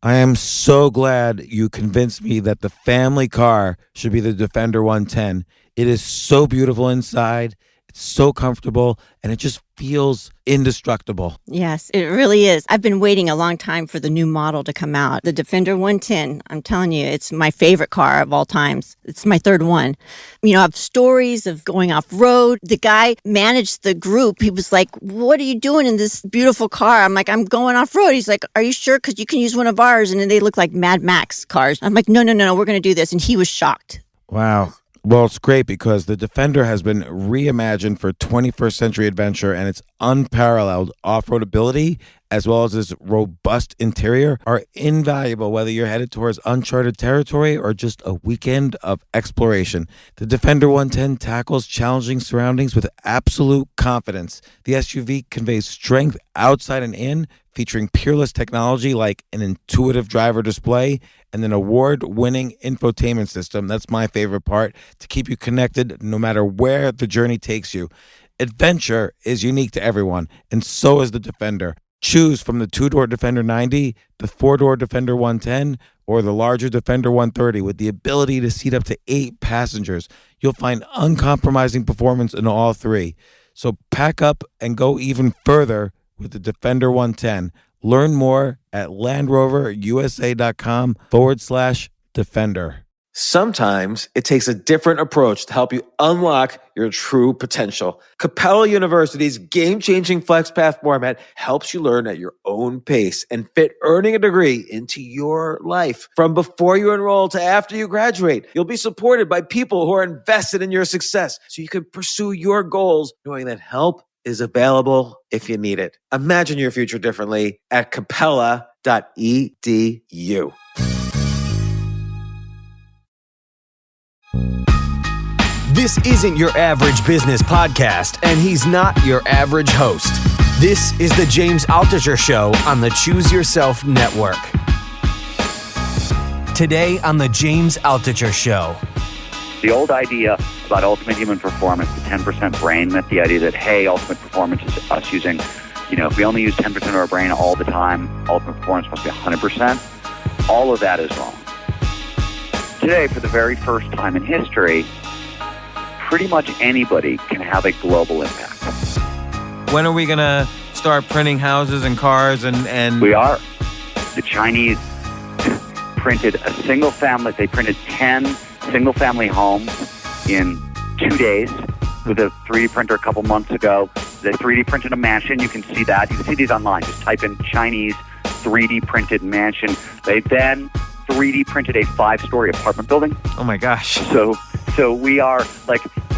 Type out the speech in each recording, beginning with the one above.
I am so glad you convinced me that the family car should be the Defender 110. It is so beautiful inside. It's so comfortable, and it just feels indestructible. Yes, it really is. I've been waiting a long time for the new model to come out. The Defender 110, I'm telling you, it's my favorite car of all times. It's my third one. You know, I have stories of going off-road. The guy managed the group. He was like, what are you doing in this beautiful car? I'm like, I'm going off-road. He's like, are you sure? Because you can use one of ours. And then they look like Mad Max cars. I'm like, no, we're going to do this. And he was shocked. Wow. Well, it's great because the Defender has been reimagined for 21st century adventure, and its unparalleled off-road ability, as well as its robust interior, are invaluable whether you're headed towards uncharted territory or just a weekend of exploration. The Defender 110 tackles challenging surroundings with absolute confidence. The SUV conveys strength outside and in, featuring peerless technology like an intuitive driver display and an award-winning infotainment system. That's my favorite part, to keep you connected no matter where the journey takes you. Adventure is unique to everyone, and so is the Defender. Choose from the two-door Defender 90, the four-door Defender 110, or the larger Defender 130 with the ability to seat up to 8 passengers. You'll find uncompromising performance in all three. So pack up and go even further with the Defender 110. Learn more at LandRoverUSA.com/Defender. Sometimes it takes a different approach to help you unlock your true potential. Capella University's game-changing FlexPath format helps you learn at your own pace and fit earning a degree into your life. From before you enroll to after you graduate, you'll be supported by people who are invested in your success so you can pursue your goals knowing that help is available if you need it. Imagine your future differently at capella.edu. This isn't your average business podcast, and he's not your average host. This is the James Altucher Show on the Choose Yourself Network. Today on the James Altucher Show. The old idea about ultimate human performance, the 10% brain myth, the idea that, hey, ultimate performance is us using, if we only use 10% of our brain all the time, ultimate performance must be 100%. All of that is wrong. Today, for the very first time in history, pretty much anybody can have a global impact. When are we going to start printing houses and cars and... We are. The Chinese printed they printed 10 single-family homes in 2 days with a 3D printer a couple months ago. They 3D printed a mansion. You can see that. You can see these online. Just type in Chinese 3D printed mansion. They then 3D printed a 5-story apartment building. Oh, my gosh. So we are,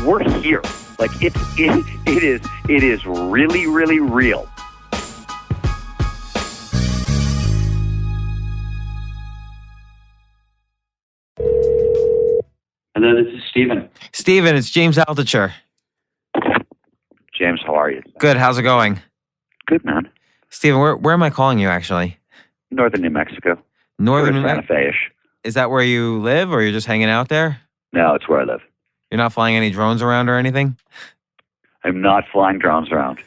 we're here. It is really, really real. Hello, this is Steven. Steven, it's James Altucher. James, how are you? Good. How's it going? Good, man. Steven, where am I calling you, actually? Northern New Mexico. Northern New Santa Mexico? Fe-ish. Is that where you live, or you're just hanging out there? No, it's where I live. You're not flying any drones around or anything? I'm not flying drones around.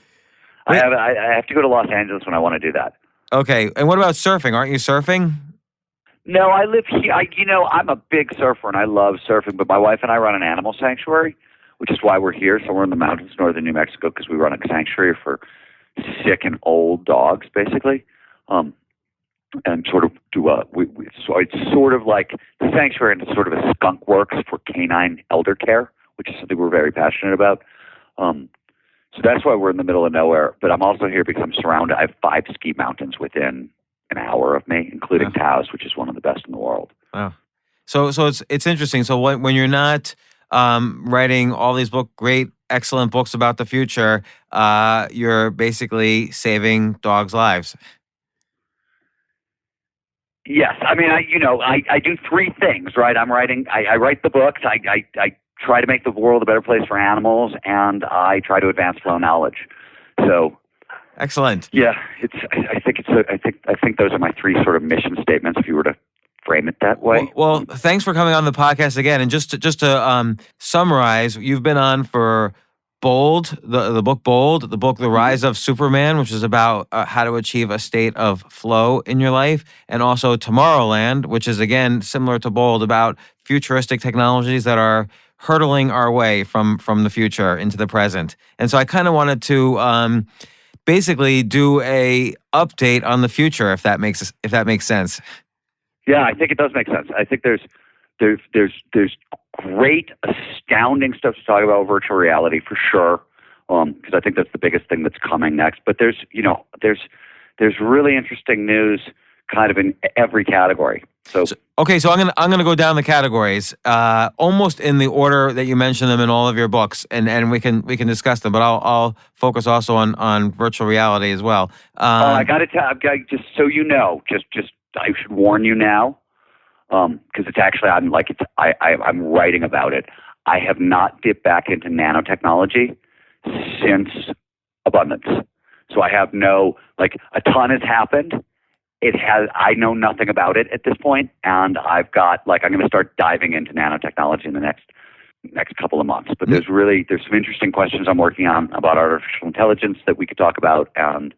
I have to go to Los Angeles when I want to do that. Okay. And what about surfing? Aren't you surfing? No, I live here. I'm a big surfer, and I love surfing, but my wife and I run an animal sanctuary, which is why we're here. So we're in the mountains, northern New Mexico, because we run a sanctuary for sick and old dogs, basically. And sort of do so it's sort of like the sanctuary, and it's sort of a skunk works for canine elder care, which is something we're very passionate about. So that's why we're in the middle of nowhere. But I'm also here because I'm surrounded. I have 5 ski mountains within an hour of me, including Taos, which is one of the best in the world. Wow. So it's interesting. So when you're not writing all these great, excellent books about the future, you're basically saving dogs' lives. Yes, I mean, I do 3 things, right? I write the books. I try to make the world a better place for animals, and I try to advance flow knowledge. So. Excellent. Yeah, I think those are my 3 sort of mission statements, if you were to frame it that way. Well, thanks for coming on the podcast again. And just to summarize, you've been on for Bold, the book Bold, the book The Rise of Superman, which is about how to achieve a state of flow in your life, and also Tomorrowland, which is again similar to Bold, about futuristic technologies that are hurtling our way from the future into the present. And so I kind of wanted to basically do a update on the future, if that makes sense. Yeah, I think it does make sense. I think there's great, astounding stuff to talk about virtual reality for sure, because I think that's the biggest thing that's coming next. But there's really interesting news kind of in every category. So I'm gonna go down the categories, almost in the order that you mentioned them in all of your books, and we can discuss them. But I'll focus also on virtual reality as well. I got to tell, just so you know, just I should warn you now, because it's actually I'm writing about it. I have not dipped back into nanotechnology since Abundance, so I have a ton has happened. I know nothing about it at this point, and I'm going to start diving into nanotechnology in the next couple of months. But there's some interesting questions I'm working on about artificial intelligence that we could talk about, and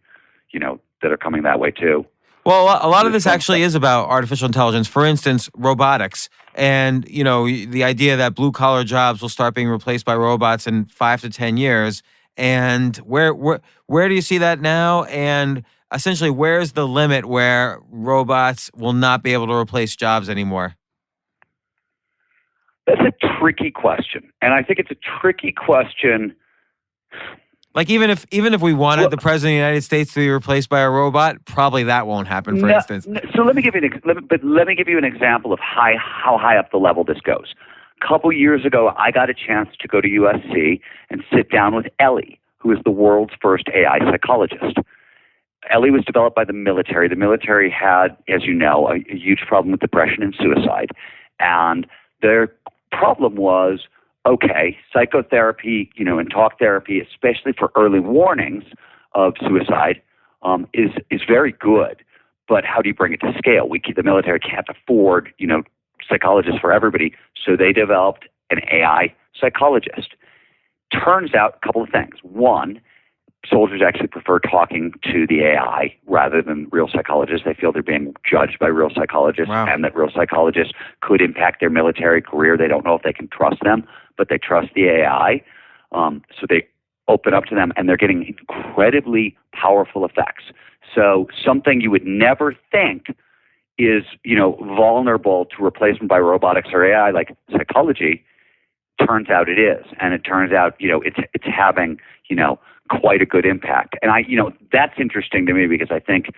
that are coming that way too. Well, a lot of this actually is about artificial intelligence. For instance, robotics, and the idea that blue collar jobs will start being replaced by robots in 5 to 10 years. And where do you see that now? And essentially, where's the limit where robots will not be able to replace jobs anymore? That's a tricky question, and I think it's a tricky question. Like even if we wanted the president of the United States to be replaced by a robot, probably that won't happen. For instance, so let me give you an example of how high up the level this goes. A couple years ago, I got a chance to go to USC and sit down with Ellie, who is the world's first AI psychologist. Ellie was developed by the military. The military had, as you know, a huge problem with depression and suicide. And their problem was, okay, psychotherapy, and talk therapy, especially for early warnings of suicide, is very good. But how do you bring it to scale? The military can't afford, psychologists for everybody. So they developed an AI psychologist. Turns out a couple of things. One, soldiers actually prefer talking to the AI rather than real psychologists. They feel they're being judged by real psychologists, wow, and that real psychologists could impact their military career. They don't know if they can trust them, but they trust the AI. So they open up to them, and they're getting incredibly powerful effects. So something you would never think is, vulnerable to replacement by robotics or AI, like psychology, turns out it is. And it turns out, it's having, quite a good impact. And that's interesting to me, because I think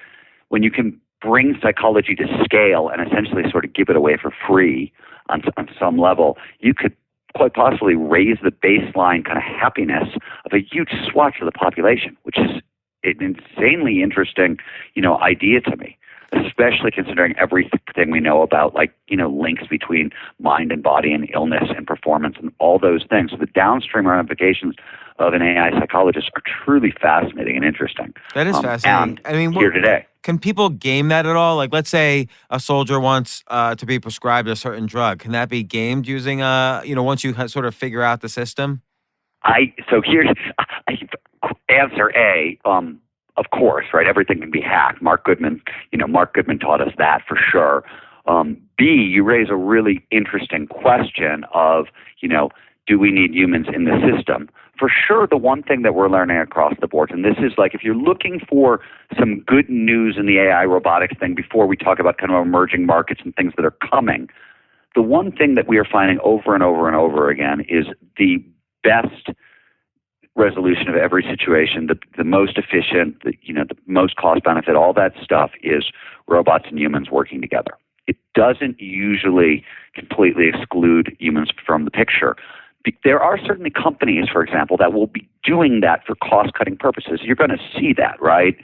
when you can bring psychology to scale and essentially sort of give it away for free on some level, you could quite possibly raise the baseline kind of happiness of a huge swath of the population, which is an insanely interesting, idea to me, especially considering everything we know about, links between mind and body and illness and performance and all those things. So the downstream ramifications of an AI psychologist are truly fascinating and interesting. That is fascinating. And I mean, here today. Can people game that at all? Like, let's say a soldier wants to be prescribed a certain drug. Can that be gamed using once you sort of figure out the system? So here's answer A. Of course, right? Everything can be hacked. Mark Goodman taught us that for sure. B, you raise a really interesting question of, do we need humans in the system? For sure, the one thing that we're learning across the board, and this is if you're looking for some good news in the AI robotics thing before we talk about kind of emerging markets and things that are coming, the one thing that we are finding over and over and over again is the best resolution of every situation, the most efficient, the most cost benefit, all that stuff is robots and humans working together. It doesn't usually completely exclude humans from the picture. There are certainly companies, for example, that will be doing that for cost-cutting purposes. You're going to see that, right?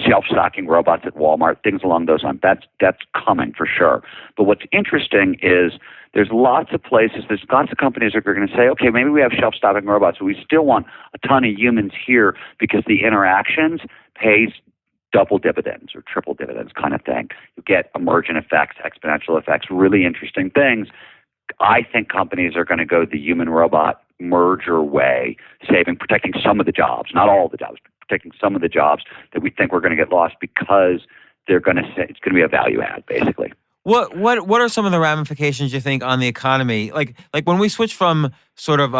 Self-stocking robots at Walmart, things along those lines. That's coming for sure. But what's interesting is there's lots of places, there's lots of companies that are going to say, okay, maybe we have self-stocking robots, but we still want a ton of humans here because the interactions pays double dividends or triple dividends kind of thing. You get emergent effects, exponential effects, really interesting things. I think companies are going to go the human-robot merger way, protecting some of the jobs, not all the jobs, but protecting some of the jobs that we think we're going to get lost because they're going to say it's going to be a value add, basically. What are some of the ramifications you think on the economy? Like when we switch from sort of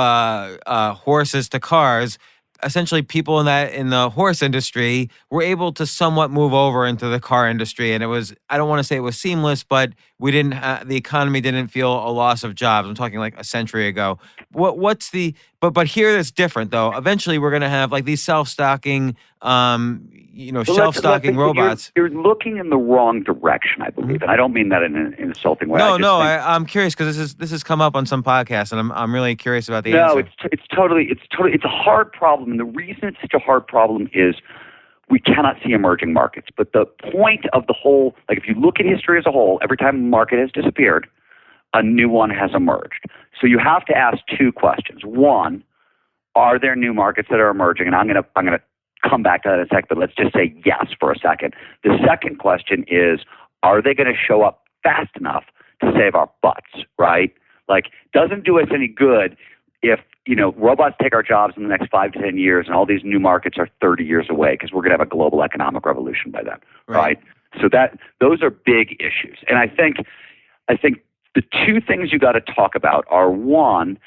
horses to cars, essentially people in the horse industry were able to somewhat move over into the car industry, and it was, I don't want to say it was seamless, but we didn't the economy didn't feel a loss of jobs. I'm talking like a century ago. But here it's different though. Eventually we're going to have like these self-stocking self-stocking robots. You're looking in the wrong direction, I believe, and I don't mean that in an insulting way. I'm curious because this has come up on some podcasts, and I'm really curious about the answer. No, it's a hard problem, and the reason it's such a hard problem is we cannot see emerging markets. But the point of the whole, like if you look at history as a whole, every time a market has disappeared, a new one has emerged. So you have to ask two questions. One, are there new markets that are emerging? And I'm gonna come back to that in a second, but let's just say yes for a second. The second question is, are they going to show up fast enough to save our butts, right? Like, doesn't do us any good if, robots take our jobs in the next 5 to 10 years and all these new markets are 30 years away because we're going to have a global economic revolution by then, right? So those are big issues. And I think the two things you got to talk about are, one,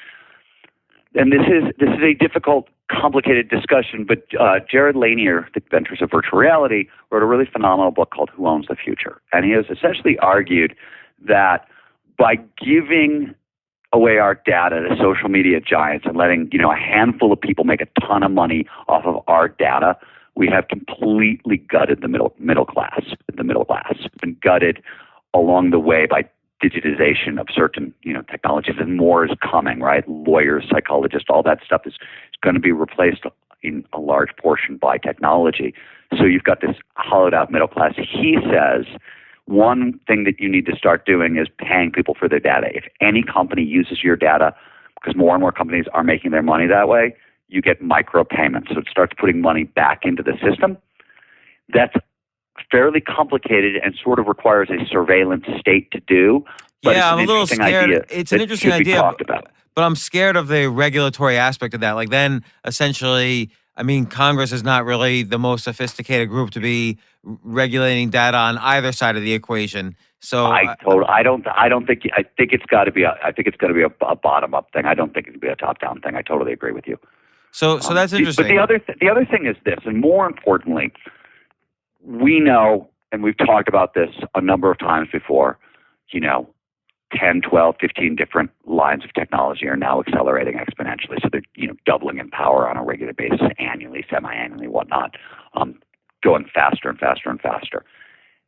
and this is a difficult, complicated discussion, but Jared Lanier, the inventors of virtual reality, wrote a really phenomenal book called Who Owns the Future? And he has essentially argued that by giving away our data to social media giants and letting a handful of people make a ton of money off of our data, we have completely gutted the middle class. The middle class has been gutted along the way by digitization of certain technologies, and more is coming, right? Lawyers, psychologists, all that stuff is going to be replaced in a large portion by technology. So you've got this hollowed out middle class. He says one thing that you need to start doing is paying people for their data. If any company uses your data, because more and more companies are making their money that way, you get micro payments. So it starts putting money back into the system. That's fairly complicated and sort of requires a surveillance state to do. But I'm a little scared. It's an interesting idea, about. But I'm scared of the regulatory aspect of that. Like then, essentially, I mean, Congress is not really the most sophisticated group to be regulating data on either side of the equation. So I think it's got to be a bottom up thing. I don't think it can be a top down thing. I totally agree with you. So that's interesting. But the other thing is this, and more importantly, we know, and we've talked about this a number of times before, 10, 12, 15 different lines of technology are now accelerating exponentially. So they're, doubling in power on a regular basis, annually, semi-annually, whatnot, going faster and faster and faster.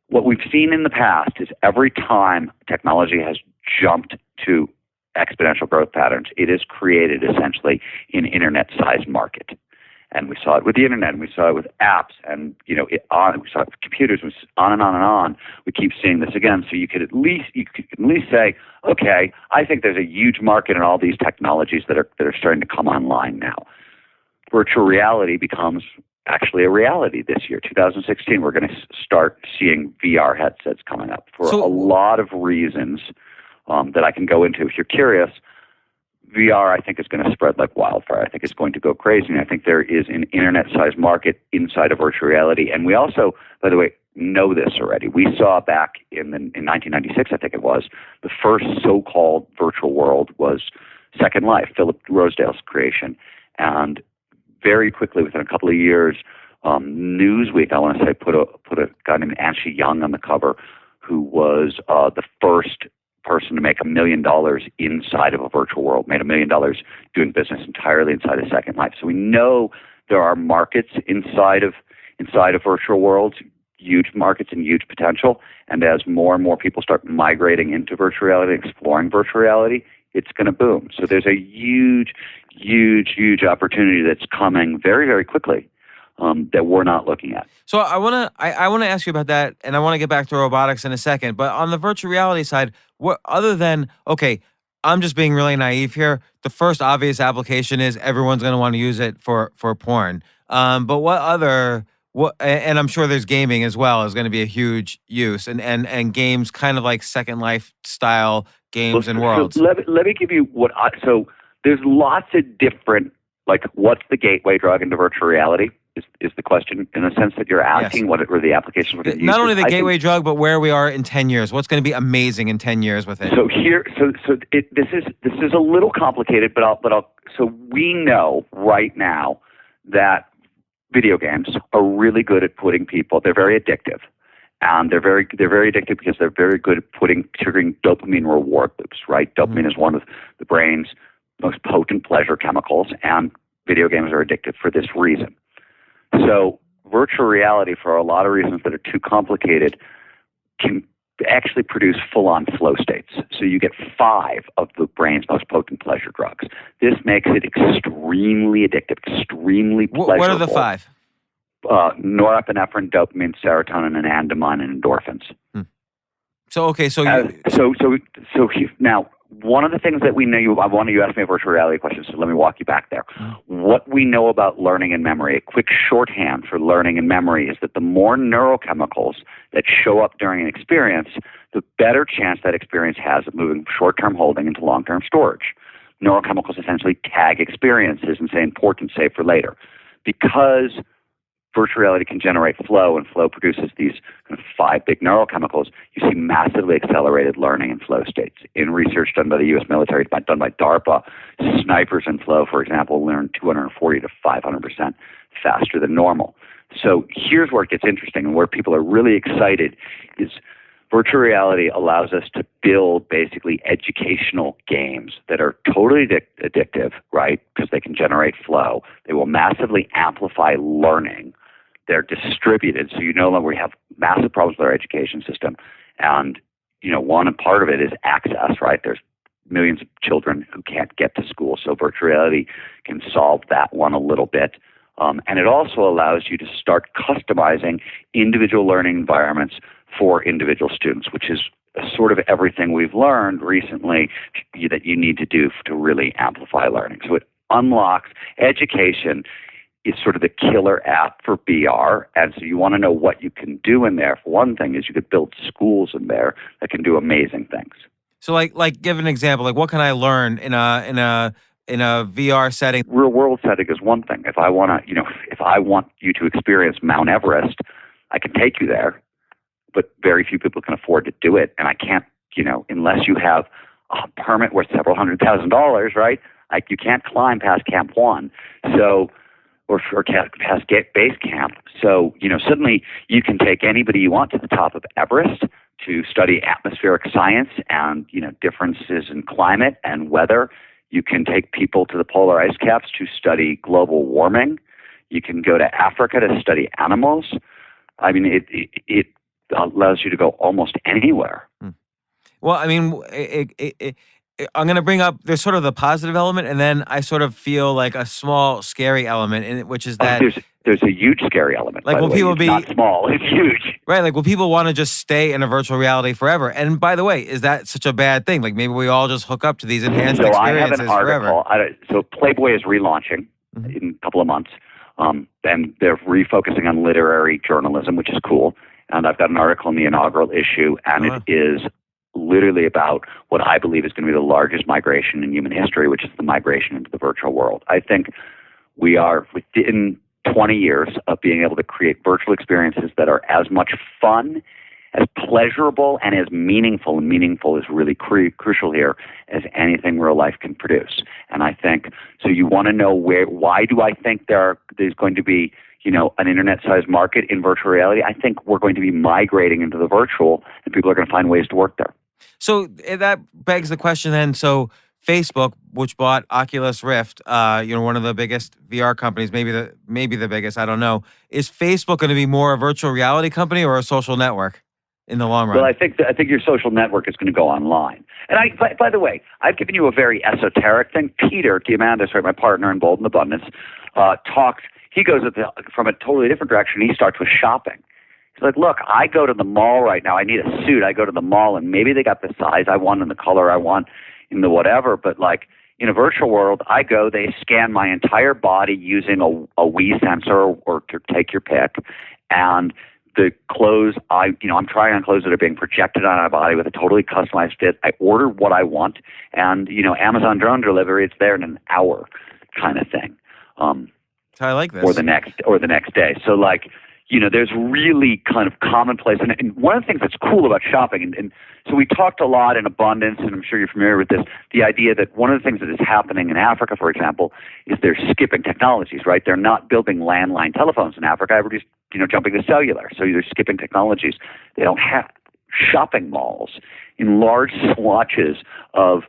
What we've seen in the past is every time technology has jumped to exponential growth patterns, it has created essentially an internet-sized market. And we saw it with the internet, and we saw it with apps, and we saw it with computers, on and on and on. We keep seeing this again. So you could at least say, okay, I think there's a huge market in all these technologies that are starting to come online now. Virtual reality becomes actually a reality this year, 2016. We're going to start seeing VR headsets coming up for a lot of reasons that I can go into if you're curious. VR, I think, is going to spread like wildfire. I think it's going to go crazy. And I think there is an internet-sized market inside of virtual reality. And we also, by the way, know this already. We saw back in 1996, I think it was, the first so-called virtual world was Second Life, Philip Rosedale's creation. And very quickly, within a couple of years, Newsweek, I want to say, put a guy named Ashley Young on the cover, who was the first person to make $1 million inside of a virtual world, made $1 million doing business entirely inside of Second Life. So we know there are markets inside of virtual worlds, huge markets and huge potential. And as more and more people start migrating into virtual reality, exploring virtual reality, it's going to boom. So there's a huge, huge, huge opportunity that's coming very, very quickly that we're not looking at. So I want to ask you about that, and I want to get back to robotics in a second. But on the virtual reality side, what other than, okay, I'm just being really naive here. The first obvious application is everyone's going to want to use it for porn. But and I'm sure there's gaming as well is going to be a huge use, and games kind of like Second Life style games and worlds. So let me give you so there's lots of different, like, what's the gateway drug into virtual reality is the question, in the sense that you're asking what are the applications we're going to use. Not only the gateway drug, but where we are in 10 years. What's going to be amazing in 10 years with it? This is a little complicated, so we know right now that video games are really good at putting people, they're very addictive. And they're very addictive because they're very good at triggering dopamine reward loops, right? Dopamine is one of the brain's most potent pleasure chemicals, and video games are addictive for this reason. So virtual reality, for a lot of reasons that are too complicated, can actually produce full-on flow states. So you get 5 of the brain's most potent pleasure drugs. This makes it extremely addictive, extremely pleasurable. What are the 5? Norepinephrine, dopamine, serotonin, and anandamide, and endorphins. Now, one of the things that we know, you asked me a virtual reality question, so let me walk you back there. What we know about learning and memory, a quick shorthand for learning and memory, is that the more neurochemicals that show up during an experience, the better chance that experience has of moving short-term holding into long-term storage. Neurochemicals essentially tag experiences and say important, save for later. Because virtual reality can generate flow, and flow produces these kind of 5 big neurochemicals, you see massively accelerated learning and flow states. In research done by the U.S. military, done by DARPA, snipers in flow, for example, learn 240 to 500% faster than normal. So here's where it gets interesting, and where people are really excited is virtual reality allows us to build basically educational games that are totally addictive, right? Because they can generate flow. They will massively amplify learning. They're distributed, so we have massive problems with our education system. And, one part of it is access, right? There's millions of children who can't get to school, so virtual reality can solve that one a little bit. And it also allows you to start customizing individual learning environments for individual students, which is sort of everything we've learned recently that you need to do to really amplify learning. So it unlocks education. Is sort of the killer app for VR, and so you want to know what you can do in there. For one thing, is you could build schools in there that can do amazing things. So, like, give an example. Like, what can I learn in a VR setting? Real world setting is one thing. If I want you to experience Mount Everest, I can take you there, but very few people can afford to do it, and I can't. Unless you have a permit worth several $100,000, right? You can't climb past Camp 1. So. Or past base camp. So, suddenly you can take anybody you want to the top of Everest to study atmospheric science and, differences in climate and weather. You can take people to the polar ice caps to study global warming. You can go to Africa to study animals. I mean, it allows you to go almost anywhere. Well, I mean, I'm going to bring up, there's sort of the positive element, and then I sort of feel like a small scary element in it, which is that there's a huge scary element. Like, will people be not small? It's huge, right? Like, will people want to just stay in a virtual reality forever? And by the way, is that such a bad thing? Like, maybe we all just hook up to these enhanced experiences forever. So Playboy is relaunching in a couple of months, and they're refocusing on literary journalism, which is cool. And I've got an article in the inaugural issue, and it is literally about what I believe is going to be the largest migration in human history, which is the migration into the virtual world. I think we are within 20 years of being able to create virtual experiences that are as much fun, as pleasurable, and as meaningful, and meaningful is really crucial here, as anything real life can produce. And I think, so you want to know why do I think there's going to be an internet-sized market in virtual reality? I think we're going to be migrating into the virtual, and people are going to find ways to work there. So that begs the question then. So Facebook, which bought Oculus Rift, one of the biggest VR companies, maybe the biggest, I don't know. Is Facebook going to be more a virtual reality company or a social network in the long run? Well, I think your social network is going to go online. And by the way, I've given you a very esoteric thing. Peter Diamandis, my partner in Bold and Abundance, talked. He goes from a totally different direction. He starts with shopping. He's like, look, I go to the mall right now. I need a suit. I go to the mall, and maybe they got the size I want and the color I want in the whatever. But like in a virtual world, I go, they scan my entire body using a Wii sensor or to take your pick, and the clothes I'm trying on clothes that are being projected on my body with a totally customized fit. I order what I want, and Amazon drone delivery, it's there in an hour, kind of thing. I like this. Or the next day. So there's really kind of commonplace. And one of the things that's cool about shopping, and so we talked a lot in abundance, and I'm sure you're familiar with this, the idea that one of the things that is happening in Africa, for example, is they're skipping technologies, right? They're not building landline telephones in Africa. Everybody's, jumping to cellular. So they're skipping technologies. They don't have shopping malls in large swatches of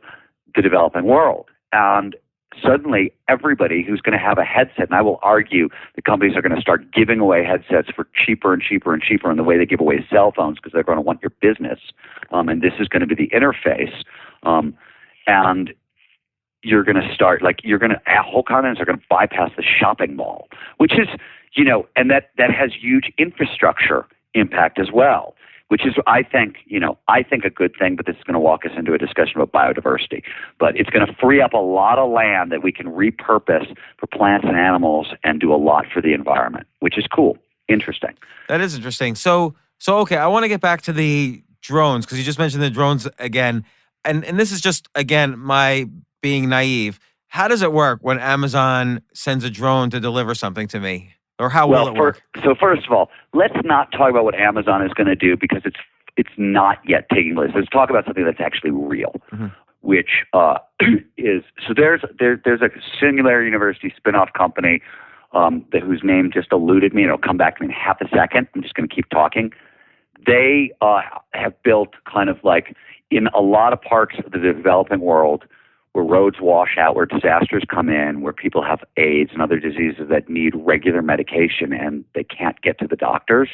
the developing world. And suddenly everybody who's going to have a headset, and I will argue the companies are going to start giving away headsets for cheaper and cheaper and cheaper in the way they give away cell phones because they're going to want your business. And this is going to be the interface. And you're going to start, whole continents are going to bypass the shopping mall, which is, and that has huge infrastructure impact as well, which is, I think a good thing, but this is going to walk us into a discussion about biodiversity. But it's going to free up a lot of land that we can repurpose for plants and animals and do a lot for the environment, which is cool. Interesting. That is interesting. So okay, I want to get back to the drones because you just mentioned the drones again. And this is just, again, my being naive. How does it work when Amazon sends a drone to deliver something to me? Or how will it work? So first of all, let's not talk about what Amazon is going to do because it's not yet taking place. Let's talk about something that's actually real, which is so there's a Singularity University spinoff company whose name just eluded me. It'll come back to me in half a second. I'm just going to keep talking. They have built kind of like in a lot of parts of the developing world where roads wash out, where disasters come in, where people have AIDS and other diseases that need regular medication and they can't get to the doctors.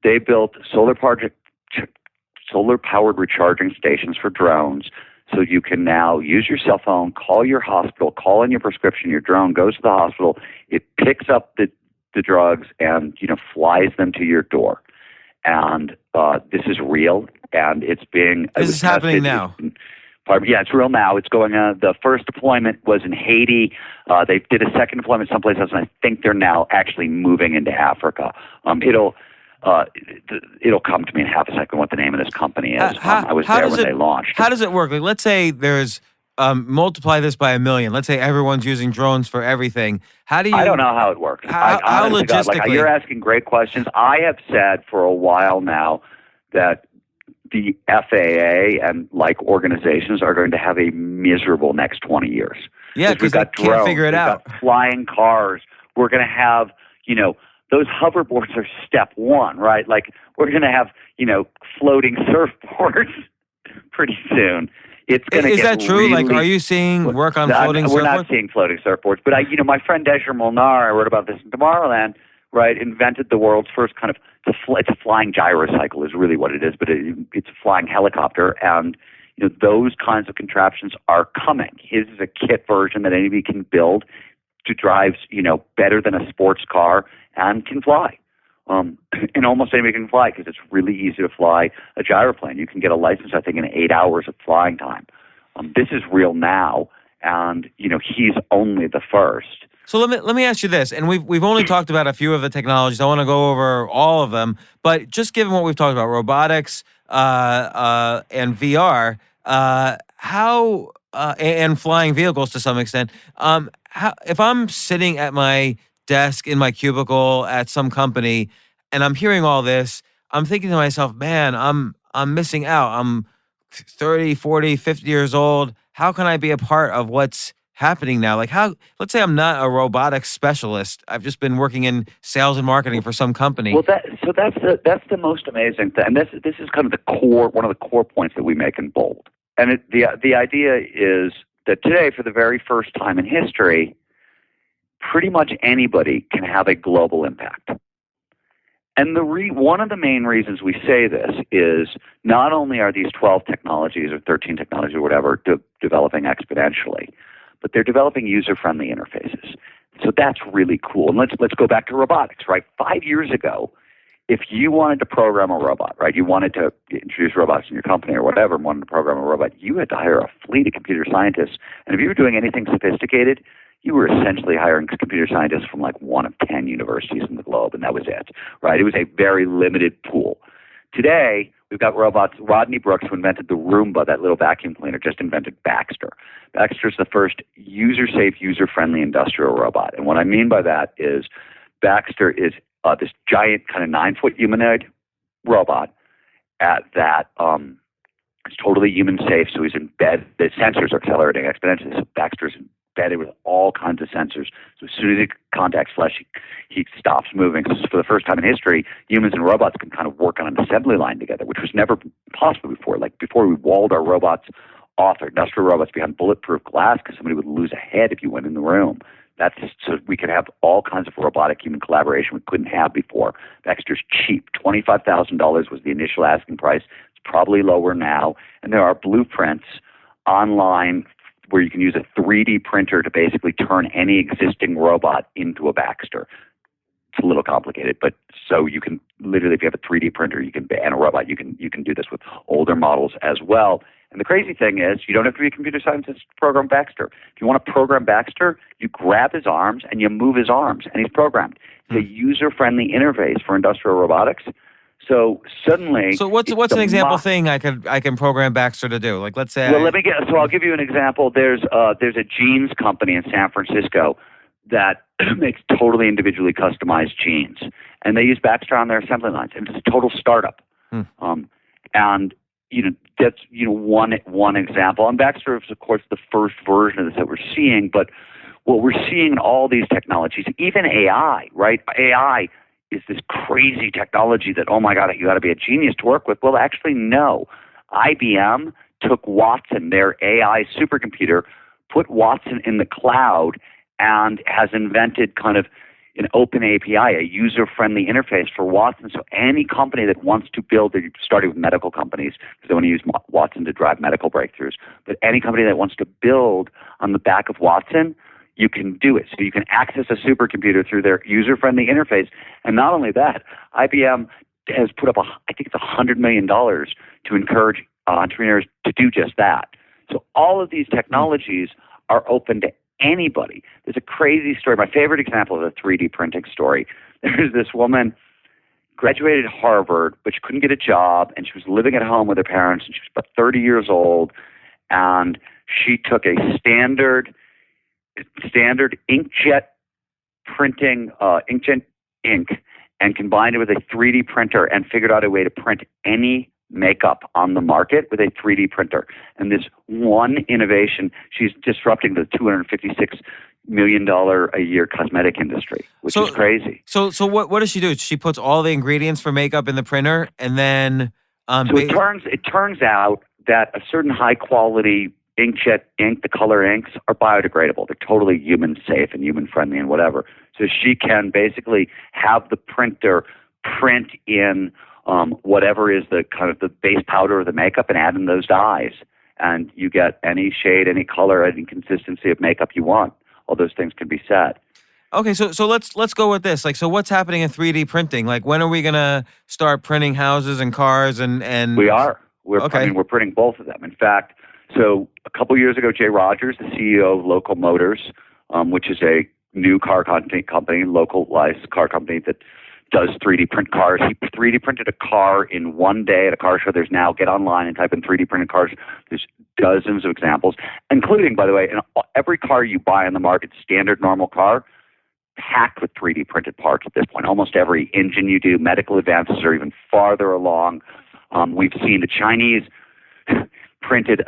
They built solar-powered recharging stations for drones so you can now use your cell phone, call your hospital, call in your prescription, your drone goes to the hospital, it picks up the drugs and flies them to your door. And this is real, and it's being... This is happening now. Yeah, it's real now. It's going on. The first deployment was in Haiti. They did a second deployment someplace else, and I think they're now actually moving into Africa. It'll come to me in half a second what the name of this company is. I was there when they launched. How does it work? Like, let's say there's multiply this by 1 million. Let's say everyone's using drones for everything. How do you? I don't know how it works. How logistically? You're asking great questions. I have said for a while now that the FAA and like organizations are going to have a miserable next 20 years. Yeah, because they can't figure it out. We've got flying cars. We're going to have, those hoverboards are step one, right? Like we're going to have, floating surfboards pretty soon. It's going to Is that true? Really, like, are you seeing work on floating surfboards? We're not seeing floating surfboards, but my friend Desher Molnar, I wrote about this in Tomorrowland, right, invented the world's first kind of, it's a flying gyrocycle is really what it is, but it's a flying helicopter, and those kinds of contraptions are coming. His is a kit version that anybody can build to drive, better than a sports car and can fly. And almost anybody can fly because it's really easy to fly a gyroplane. You can get a license, I think, in 8 hours of flying time. This is real now, and he's only the first. So let me ask you this, and we've only talked about a few of the technologies. I want to go over all of them, but just given what we've talked about, robotics and VR, and flying vehicles to some extent, if I'm sitting at my desk in my cubicle at some company and I'm hearing all this, I'm thinking to myself, man, I'm missing out. I'm 30, 40, 50 years old. How can I be a part of what's happening now? Like let's say I'm not a robotics specialist. I've just been working in sales and marketing for some company. Well, that's the most amazing thing. And this is kind of one of the core points that we make in Bold. And the idea is that today, for the very first time in history, pretty much anybody can have a global impact. And one of the main reasons we say this is not only are these 12 technologies or 13 technologies or whatever developing exponentially, but they're developing user-friendly interfaces. So that's really cool. And let's go back to robotics, right? 5 years ago, if you wanted to program a robot, right, you wanted to introduce robots in your company or whatever and wanted to program a robot, you had to hire a fleet of computer scientists. And if you were doing anything sophisticated, you were essentially hiring computer scientists from like one of 10 universities in the globe, and that was it, right? It was a very limited pool. Today, we've got robots. Rodney Brooks, who invented the Roomba, that little vacuum cleaner, just invented Baxter. Baxter's the first user-safe, user-friendly industrial robot. And what I mean by that is Baxter is this giant kind of 9-foot humanoid robot that is totally human safe. So he's embedded. The sensors are accelerating exponentially. So Baxter's embedded with all kinds of sensors. So as soon as he contacts flesh, he stops moving. So for the first time in history, humans and robots can kind of work on an assembly line together, which was never possible before. Like before, we walled our robots off, our industrial robots, behind bulletproof glass because somebody would lose a head if you went in the room. That's so we could have all kinds of robotic human collaboration we couldn't have before. Baxter's cheap. $25,000 was the initial asking price. It's probably lower now. And there are blueprints online where you can use a 3D printer to basically turn any existing robot into a Baxter. It's a little complicated, but so you can literally, if you have a 3D printer, and a robot, you can do this with older models as well. And the crazy thing is, you don't have to be a computer scientist to program Baxter. If you want to program Baxter, you grab his arms and you move his arms, and he's programmed. It's a user-friendly interface for industrial robotics. So suddenly, so what's an example thing I can program Baxter to do? Like, let's say. Well, I'll give you an example. There's a jeans company in San Francisco that makes totally individually customized jeans, and they use Baxter on their assembly lines, and it's a total startup. And that's one example. And Baxter is, of course, the first version of this that we're seeing. But what we're seeing in all these technologies, even AI, right? AI is this crazy technology that, oh my God, you got to be a genius to work with. Well, actually, no. IBM took Watson, their AI supercomputer, put Watson in the cloud, and has invented kind of an open API, a user-friendly interface for Watson. So any company that wants to build, they're starting with medical companies because they want to use Watson to drive medical breakthroughs. But any company that wants to build on the back of Watson, you can do it. So you can access a supercomputer through their user-friendly interface. And not only that, IBM has put up, I think it's $100 million to encourage entrepreneurs to do just that. So all of these technologies are open to anybody. There's a crazy story. My favorite example is a 3D printing story. There's this woman, graduated Harvard, but she couldn't get a job, and she was living at home with her parents, and she was about 30 years old, and she took a standard inkjet printing, inkjet ink, and combined it with a 3D printer and figured out a way to print any makeup on the market with a 3D printer. And this one innovation, she's disrupting the $256 million a year cosmetic industry, which is crazy. So what does she do? She puts all the ingredients for makeup in the printer, and then it turns out that a certain high quality inkjet ink, the color inks, are biodegradable. They're totally human safe and human friendly and whatever. So she can basically have the printer print in whatever is the kind of the base powder of the makeup and add in those dyes, and you get any shade, any color, any consistency of makeup you want. All those things can be set. Okay, so let's go with this. Like, so what's happening in 3D printing? Like, when are we gonna start printing houses and cars and? We are. We're printing both of them. In fact, so a couple years ago, Jay Rogers, the CEO of Local Motors, which is a new car company, localized car company that does 3D print cars. He 3D printed a car in one day at a car show. There's now, get online and type in 3D printed cars. There's dozens of examples, including, by the way, in every car you buy on the market, standard normal car, packed with 3D printed parts at this point. Almost every engine you do, medical advances are even farther along. We've seen the Chinese printed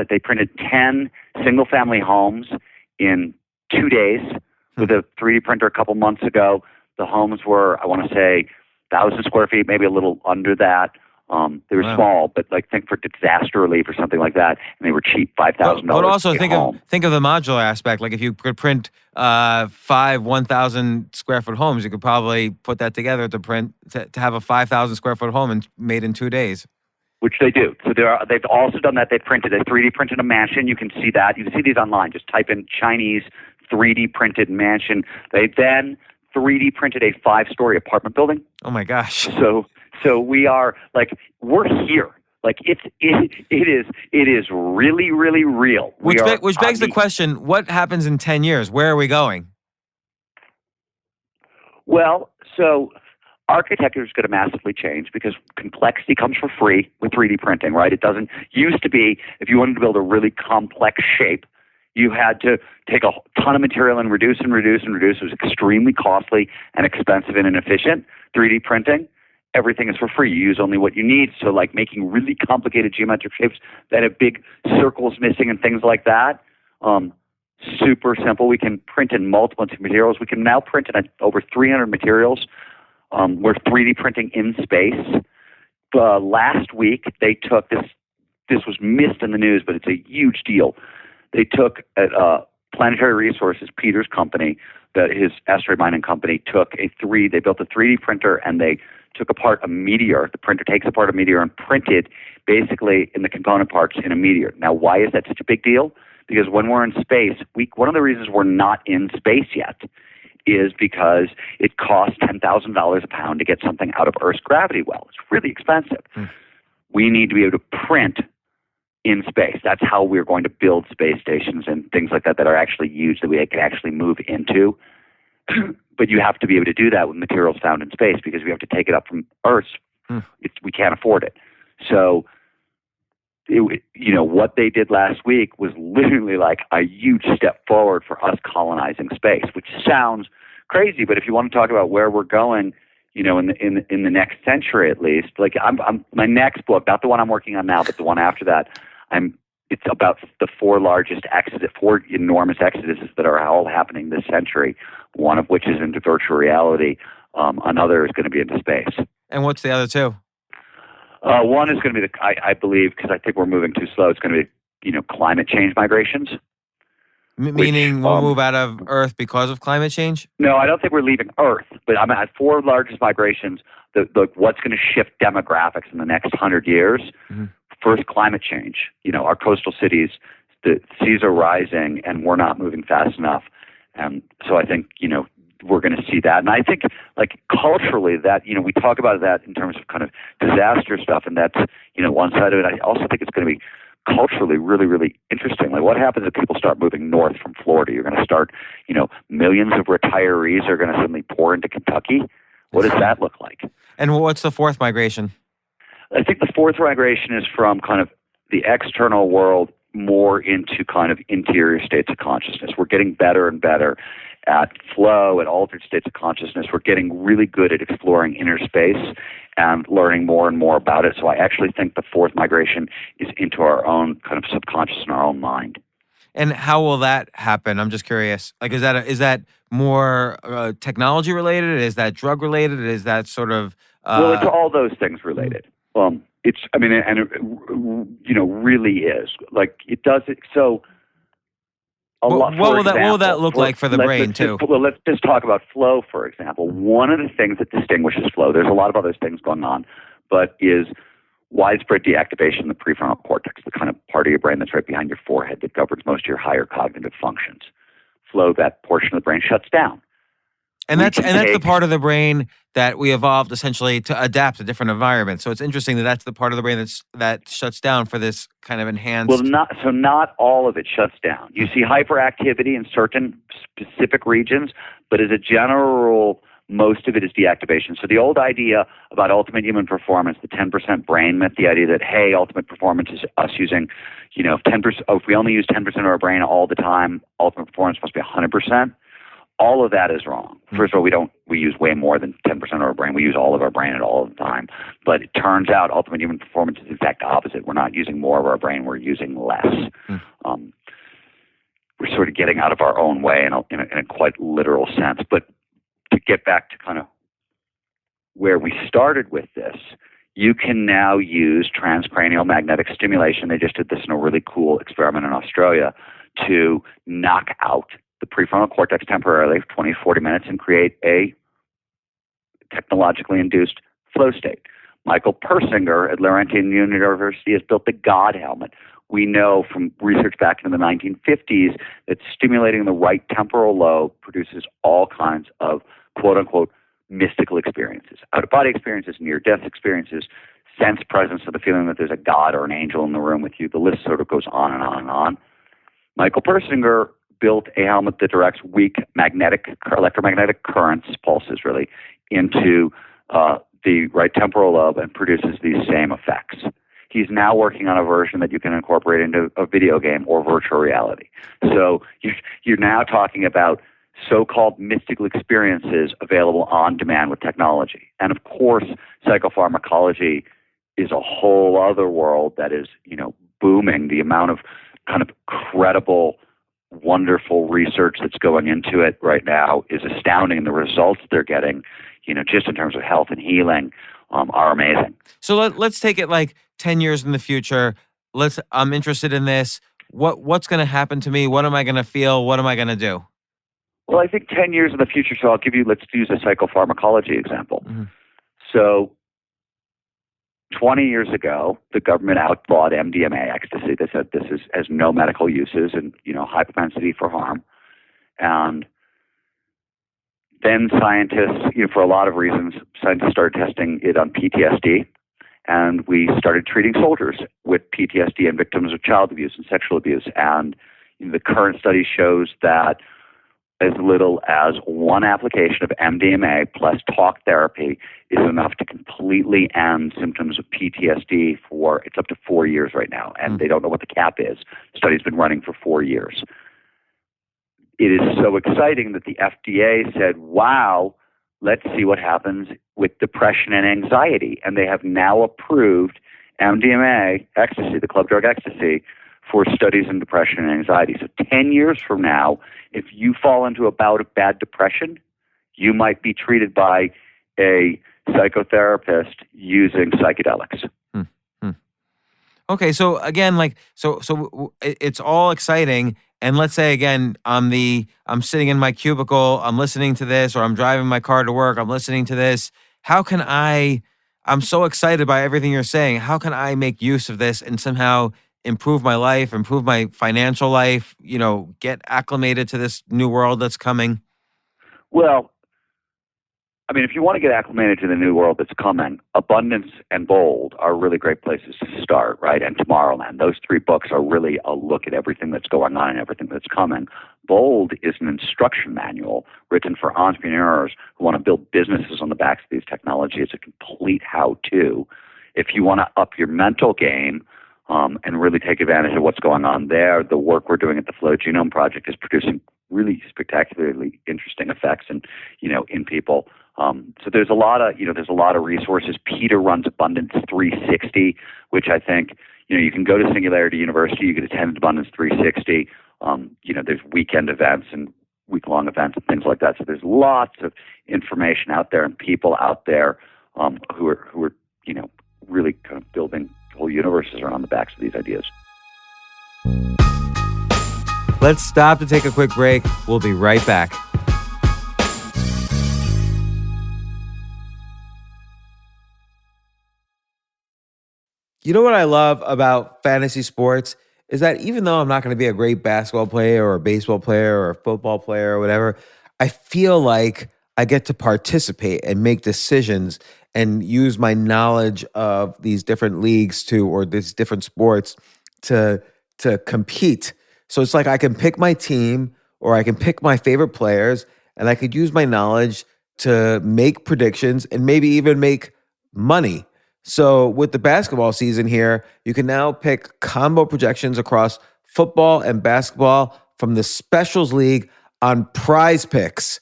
they printed 10 single family homes in 2 days with a 3D printer a couple months ago. The homes were, I want to say, 1,000 square feet, maybe a little under that. They were small, but like think for disaster relief or something like that, and they were cheap, $5,000. But also think of the modular aspect. Like if you could print 5 1,000 square foot homes, you could probably put that together to have a 5,000 square foot home made in 2 days. Which they do. So they've also done that. They 3D printed a mansion. You can see that. You can see these online. Just type in Chinese 3D printed mansion. They then 3D printed a 5-story apartment building. Oh my gosh. So we are we're here. Like it is really, really real. Which begs the question: what happens in 10 years? Where are we going? Well, so architecture is going to massively change because complexity comes for free with 3D printing, right? It doesn't used to be if you wanted to build a really complex shape, you had to take a ton of material and reduce and reduce and reduce. It was extremely costly and expensive and inefficient. 3D printing, everything is for free. You use only what you need. So like making really complicated geometric shapes that have big circles missing and things like that, super simple. We can print in multiple materials. We can now print in over 300 materials. We're 3D printing in space. Last week, they took this. This was missed in the news, but it's a huge deal. They took Planetary Resources, Peter's company, his asteroid mining company, they built a 3D printer and they took apart a meteor. The printer takes apart a meteor and printed basically in the component parts in a meteor. Now, why is that such a big deal? Because when we're in space, one of the reasons we're not in space yet is because it costs $10,000 a pound to get something out of Earth's gravity well. It's really expensive. We need to be able to print in space. That's how we're going to build space stations and things like that are actually used, that we can actually move into. But you have to be able to do that with materials found in space because we have to take it up from Earth. We can't afford it. So, what they did last week was literally like a huge step forward for us colonizing space, which sounds crazy. But if you want to talk about where we're going, in the next century at least, like I'm my next book, not the one I'm working on now, but the one after that, it's about the four enormous exoduses that are all happening this century, one of which is into virtual reality. Another is going to be into space. And what's the other two? One is going to be I believe, because I think we're moving too slow, it's going to be, climate change migrations. Meaning we'll move out of Earth because of climate change? No, I don't think we're leaving Earth, but I'm at four largest migrations. What's going to shift demographics in the next 100 years? Mm-hmm. First, climate change. Our coastal cities, the seas are rising, and we're not moving fast enough. And so I think, we're going to see that. And I think, like, culturally, that, we talk about that in terms of kind of disaster stuff, and that's, one side of it. I also think it's going to be culturally really, really interesting. Like, what happens if people start moving north from Florida? You're going to start, millions of retirees are going to suddenly pour into Kentucky. What does that look like? And what's the fourth migration? I think the fourth migration is from kind of the external world more into kind of interior states of consciousness. We're getting better and better at flow, at altered states of consciousness. We're getting really good at exploring inner space and learning more and more about it. So I actually think the fourth migration is into our own kind of subconscious and our own mind. And how will that happen? I'm just curious. Like, is that more technology related? Is that drug related? Is that sort of? Well, it's all those things related. Really is. Like, it does it. So what will that look like for the brain too? Let's just talk about flow, for example. One of the things that distinguishes flow, there's a lot of other things going on, but is widespread deactivation of the prefrontal cortex, the kind of part of your brain that's right behind your forehead that governs most of your higher cognitive functions. Flow, that portion of the brain shuts down. And that's the part of the brain that we evolved essentially to adapt to different environments. So it's interesting that that's the part of the brain that shuts down for this kind of enhanced. Well, not all of it shuts down. You see hyperactivity in certain specific regions, but as a general rule, most of it is deactivation. So the old idea about ultimate human performance, the 10% brain myth, the idea that, hey, ultimate performance is us using, 10%. If we only use 10% of our brain all the time, ultimate performance must be 100%. All of that is wrong. First of all, we use way more than 10% of our brain. We use all of our brain at all the time. But it turns out ultimate human performance is in fact opposite. We're not using more of our brain. We're using less. We're sort of getting out of our own way in a quite literal sense. But to get back to kind of where we started with this, you can now use transcranial magnetic stimulation. They just did this in a really cool experiment in Australia to knock out the prefrontal cortex temporarily for 20 to 40 minutes and create a technologically induced flow state. Michael Persinger at Laurentian University has built the God helmet. We know from research back in the 1950s that stimulating the right temporal lobe produces all kinds of quote-unquote mystical experiences, out-of-body experiences, near-death experiences, sense presence, so the feeling that there's a God or an angel in the room with you. The list sort of goes on and on and on. Michael Persinger built a helmet that directs weak electromagnetic currents, pulses really, into the right temporal lobe and produces these same effects. He's now working on a version that you can incorporate into a video game or virtual reality. So you're now talking about so-called mystical experiences available on demand with technology. And of course, psychopharmacology is a whole other world that is, booming. The amount of kind of credible, wonderful research that's going into it right now is astounding. The results they're getting, just in terms of health and healing, are amazing. So let's take it like 10 years in the future. I'm interested in this. What's going to happen to me? What am I going to feel? What am I going to do? Well, I think 10 years in the future, so let's use a psychopharmacology example. Mm-hmm. So 20 years ago, the government outlawed MDMA, ecstasy. They said this has no medical uses and, high propensity for harm. And then scientists, for a lot of reasons, scientists started testing it on PTSD. And we started treating soldiers with PTSD and victims of child abuse and sexual abuse. And the current study shows that as little as one application of MDMA plus talk therapy is enough to completely end symptoms of PTSD it's up to 4 years right now. And they don't know what the cap is. The study's been running for 4 years. It is so exciting that the FDA said, wow, let's see what happens with depression and anxiety. And they have now approved MDMA, ecstasy, the club drug ecstasy, for studies in depression and anxiety. So 10 years from now, if you fall into a bout of bad depression, you might be treated by a psychotherapist using psychedelics. Okay, so again, so it's all exciting. And let's say again, I'm sitting in my cubicle, I'm listening to this, or I'm driving my car to work, I'm listening to this. I'm so excited by everything you're saying. How can I make use of this and somehow improve my life, improve my financial life, get acclimated to this new world that's coming? Well, if you want to get acclimated to the new world that's coming, Abundance and Bold are really great places to start, right? And Tomorrowland. Those 3 books are really a look at everything that's going on and everything that's coming. Bold is an instruction manual written for entrepreneurs who want to build businesses on the backs of these technologies. It's a complete how-to. If you want to up your mental game, and really take advantage of what's going on there, the work we're doing at the Flow Genome Project is producing really spectacularly interesting effects in people. So there's a lot of resources. Peter runs Abundance 360, which I think, you can go to Singularity University, you can attend Abundance 360. There's weekend events and week-long events and things like that. So there's lots of information out there and people out there who are really kind of building whole universes around the backs of these ideas. Let's stop to take a quick break. We'll be right back. You know what I love about fantasy sports is that even though I'm not going to be a great basketball player or a baseball player or a football player or whatever, I feel like I get to participate and make decisions and use my knowledge of these different leagues or these different sports to compete. So it's like I can pick my team or I can pick my favorite players and I could use my knowledge to make predictions and maybe even make money. So with the basketball season here, you can now pick combo projections across football and basketball from the Specials League on Prize Picks.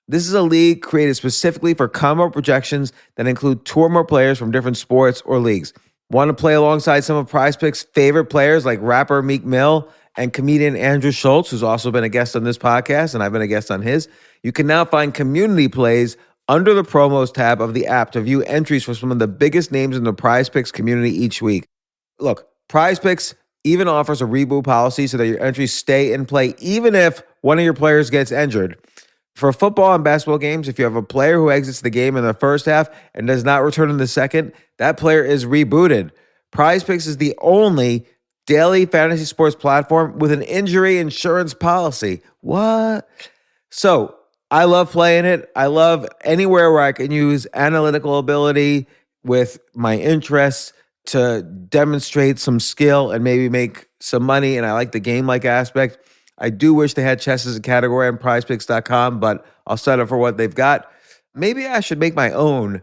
This is a league created specifically for combo projections that include 2 or more players from different sports or leagues. Want to play alongside some of Prize Picks' favorite players like rapper Meek Mill and comedian Andrew Schultz, who's also been a guest on this podcast, and I've been a guest on his? You can now find community plays under the promos tab of the app to view entries for some of the biggest names in the Prize Picks community each week. Look, Prize Picks even offers a reboot policy so that your entries stay in play even if one of your players gets injured. For football and basketball games, if you have a player who exits the game in the first half and does not return in the second, that player is rebooted. Prize Picks is the only daily fantasy sports platform with an injury insurance policy. What? So I love playing it. I love anywhere where I can use analytical ability with my interests to demonstrate some skill and maybe make some money. And I like the game-like aspect. I do wish they had chess as a category on prizepicks.com, but I'll settle for what they've got. Maybe I should make my own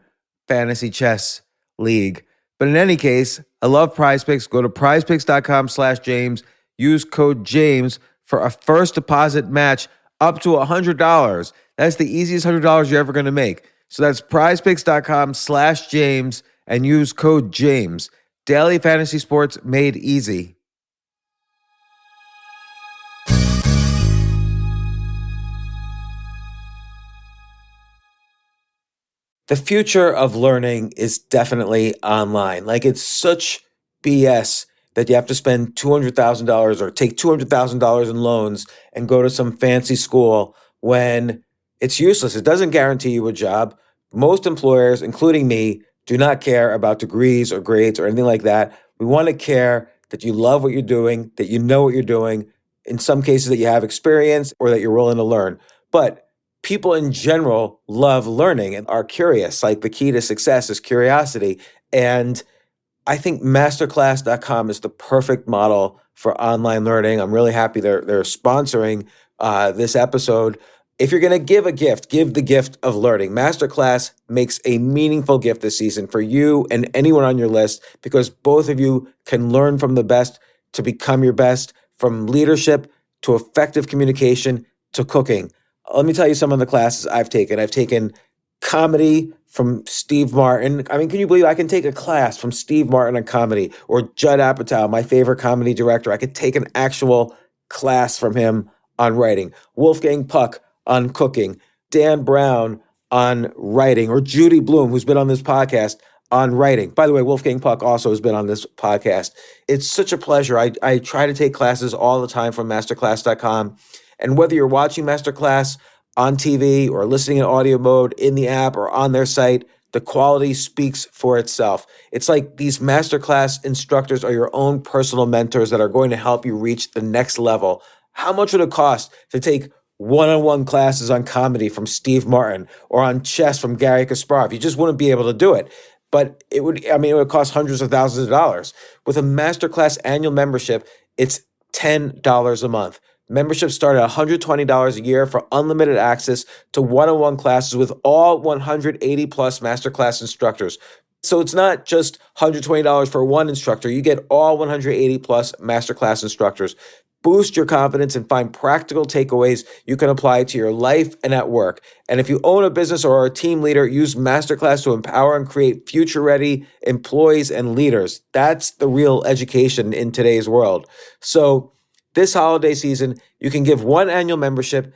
fantasy chess league. But in any case, I love Prize Picks. Go to prizepicks.com/James. Use code James for a first deposit match up to $100. That's the easiest $100 you're ever going to make. So that's prizepicks.com/James and use code James. Daily fantasy sports made easy. The future of learning is definitely online. Like, it's such BS that you have to spend $200,000 or take $200,000 in loans and go to some fancy school when it's useless. It doesn't guarantee you a job. Most employers, including me, do not care about degrees or grades or anything like that. We want to care that you love what you're doing, that you know what you're doing, in some cases that you have experience or that you're willing to learn. But people in general love learning and are curious. Like, the key to success is curiosity. And I think masterclass.com is the perfect model for online learning. I'm really happy they're sponsoring this episode. If you're going to give a gift, give the gift of learning. Masterclass makes a meaningful gift this season for you and anyone on your list, because both of you can learn from the best to become your best, from leadership to effective communication to cooking. Let me tell you some of the classes I've taken. I've taken comedy from Steve Martin. I mean, can you believe I can take a class from Steve Martin on comedy, or Judd Apatow, my favorite comedy director? I could take an actual class from him on writing. Wolfgang Puck on cooking. Dan Brown on writing, or Judy Bloom, who's been on this podcast, on writing. By the way, Wolfgang Puck also has been on this podcast. It's such a pleasure. I try to take classes all the time from masterclass.com. And whether you're watching Masterclass on TV or listening in audio mode in the app or on their site, the quality speaks for itself. It's like these Masterclass instructors are your own personal mentors that are going to help you reach the next level. How much would it cost to take one-on-one classes on comedy from Steve Martin or on chess from Gary Kasparov? You just wouldn't be able to do it. But it would cost hundreds of thousands of dollars. With a Masterclass annual membership, it's $10 a month. Memberships start at $120 a year for unlimited access to one-on-one classes with all 180 plus Masterclass instructors. So it's not just $120 for one instructor. You get all 180 plus Masterclass instructors. Boost your confidence and find practical takeaways you can apply to your life and at work. And if you own a business or are a team leader, use Masterclass to empower and create future-ready employees and leaders. That's the real education in today's world. So this holiday season, you can give one annual membership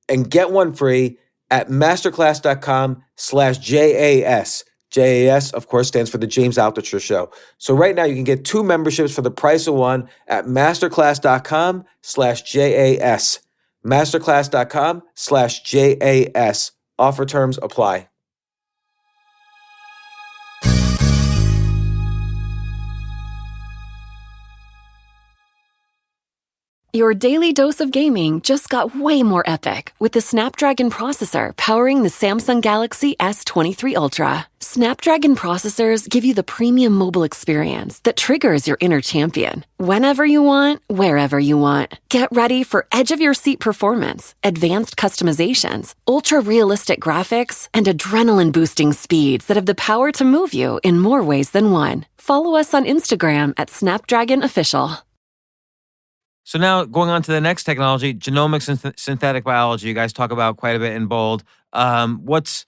and get one free at masterclass.com/JAS. JAS, of course, stands for the James Altucher Show. So right now you can get two memberships for the price of one at masterclass.com/JAS. Masterclass.com/JAS. Offer terms apply. Your daily dose of gaming just got way more epic with the Snapdragon processor powering the Samsung Galaxy S23 Ultra. Snapdragon processors give you the premium mobile experience that triggers your inner champion. Whenever you want, wherever you want. Get ready for edge-of-your-seat performance, advanced customizations, ultra-realistic graphics, and adrenaline-boosting speeds that have the power to move you in more ways than one. Follow us on Instagram at Snapdragon Official. So now going on to the next technology, genomics and synthetic biology. You guys talk about quite a bit in Bold. What's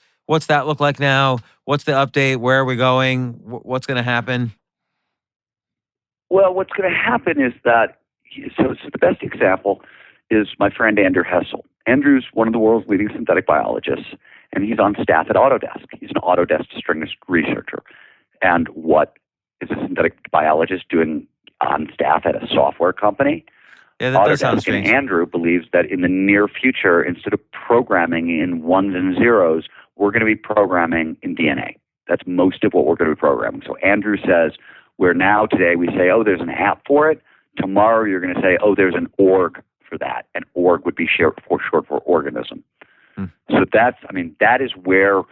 that look like now? What's the update? Where are we going? What's going to happen? Well, what's going to happen is that, so the best example is my friend Andrew Hessel. Andrew's one of the world's leading synthetic biologists, and he's on staff at Autodesk. He's an Autodesk string researcher. And what is a synthetic biologist doing on staff at a software company? Yeah, that does sound Autodesk strange. and Andrew believes that in the near future, instead of programming in ones and zeros, we're going to be programming in DNA. That's most of what we're going to be programming. So Andrew says, today we say, oh, there's an app for it. Tomorrow you're going to say, oh, there's an org for that. And org would be short for organism. So that is where,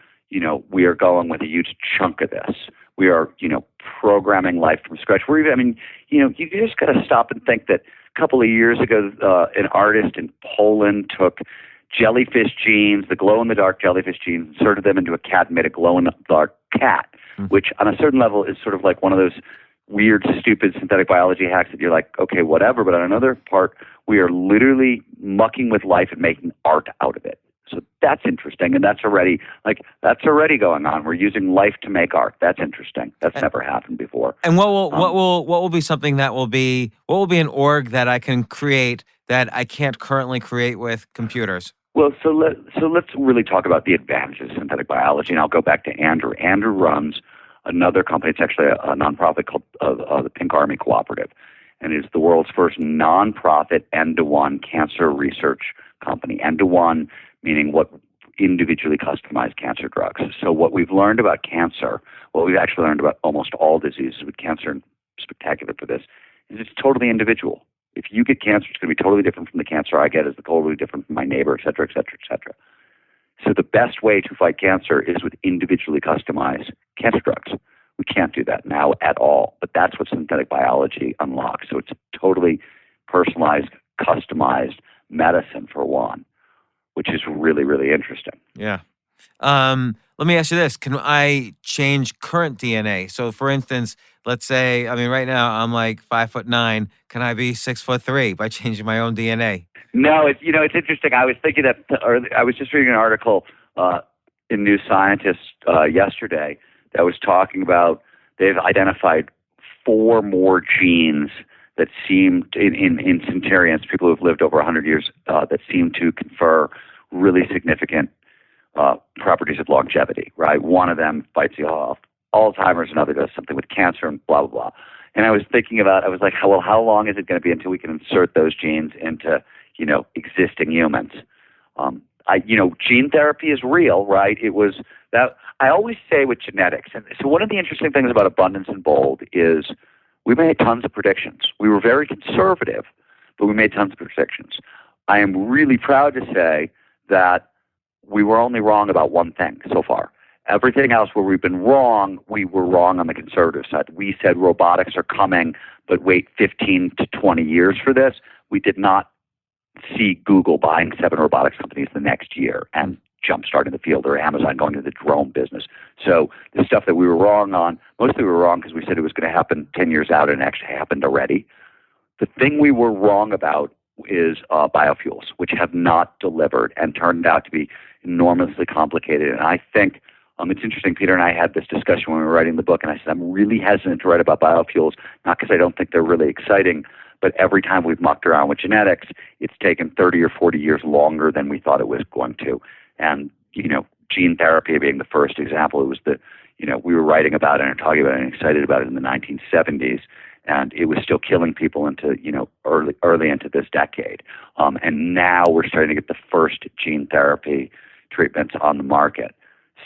we are going with a huge chunk of this. We are, programming life from scratch. You just got to stop and think that a couple of years ago, an artist in Poland took jellyfish genes, the glow-in-the-dark jellyfish genes, inserted them into a cat and made a glow-in-the-dark cat, which on a certain level is sort of like one of those weird, stupid synthetic biology hacks that you're like, okay, whatever. But on another part, we are literally mucking with life and making art out of it. So that's interesting, and that's already going on. We're using life to make art. That's interesting. That's never happened before. And what will be something that will be an org that I can create that I can't currently create with computers? Well, so let's really talk about the advantages of synthetic biology, and I'll go back to Andrew. Andrew runs another company. It's actually a nonprofit called the Pink Army Cooperative, and it's the world's first nonprofit end-to-one cancer research company. End-to-one meaning what individually customized cancer drugs. So what we've learned about cancer, what we've actually learned about almost all diseases, with cancer and spectacular for this, is it's totally individual. If you get cancer, it's going to be totally different from the cancer I get, is totally different from my neighbor, et cetera, et cetera, et cetera. So the best way to fight cancer is with individually customized cancer drugs. We can't do that now at all, but that's what synthetic biology unlocks. So it's totally personalized, customized medicine for one, which is really, really interesting. Yeah. Let me ask you this. Can I change current DNA? So for instance, let's say, right now I'm like 5'9". Can I be 6'3" by changing my own DNA? No, it's interesting. I was thinking that, or I was just reading an article in New Scientist yesterday that was talking about they've identified 4 more genes that seem in centurions, people who have lived over 100 years, that seem to confer really significant properties of longevity, right? One of them fights you off Alzheimer's, another does something with cancer, and blah, blah, blah. And I was thinking about, I was like, well, how long is it going to be until we can insert those genes into, existing humans? Gene therapy is real, right? It was that I always say with genetics. And so one of the interesting things about Abundance and Bold is we made tons of predictions. We were very conservative, but we made tons of predictions. I am really proud to say that we were only wrong about one thing so far. Everything else where we've been wrong, we were wrong on the conservative side. We said robotics are coming, but wait 15 to 20 years for this. We did not see Google buying 7 robotics companies the next year and jump-starting the field, or Amazon going into the drone business. So the stuff that we were wrong on, mostly we were wrong because we said it was going to happen 10 years out, and it actually happened already. The thing we were wrong about is biofuels, which have not delivered and turned out to be enormously complicated. And I think it's interesting, Peter and I had this discussion when we were writing the book, and I said, I'm really hesitant to write about biofuels, not because I don't think they're really exciting, but every time we've mucked around with genetics, it's taken 30 or 40 years longer than we thought it was going to. And, gene therapy being the first example, it was we were writing about it and talking about it and excited about it in the 1970s. And it was still killing people into, early into this decade. And now we're starting to get the first gene therapy treatments on the market.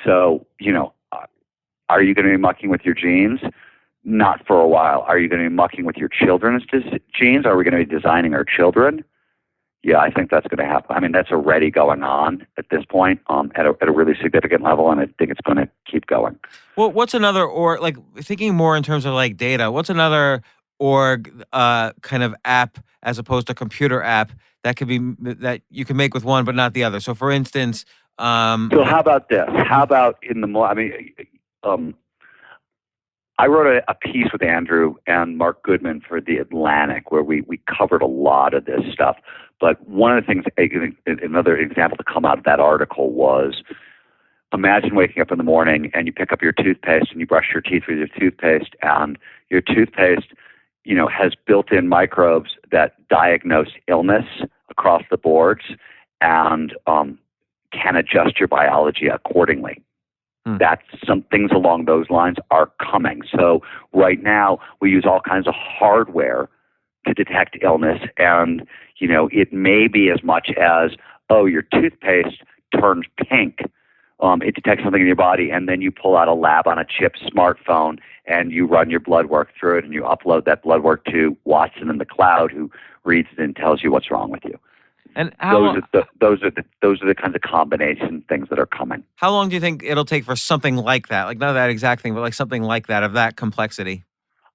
So, are you going to be mucking with your genes? Not for a while. Are you going to be mucking with your children's genes? Are we going to be designing our children? Yeah, I think that's going to happen. That's already going on at this point at a really significant level, and I think it's going to keep going. Well, what's another, or like thinking more in terms of like data, what's another org kind of app as opposed to computer app that could be that you can make with one but not the other? So for instance, so how about this? How about I wrote a piece with Andrew and Mark Goodman for The Atlantic where we covered a lot of this stuff. But one of the things, another example to come out of that article was, imagine waking up in the morning and you pick up your toothpaste and you brush your teeth with your toothpaste, and your toothpaste, has built-in microbes that diagnose illness across the boards and can adjust your biology accordingly. That's some things along those lines are coming. So right now we use all kinds of hardware to detect illness, and it may be as much as, your toothpaste turns pink. It detects something in your body, and then you pull out a lab-on-a-chip smartphone and you run your blood work through it, and you upload that blood work to Watson in the cloud, who reads it and tells you what's wrong with you. And how those are the kinds of combination things that are coming. how long do you think it'll take for something like that? Like not that exact thing, but like something like that of that complexity.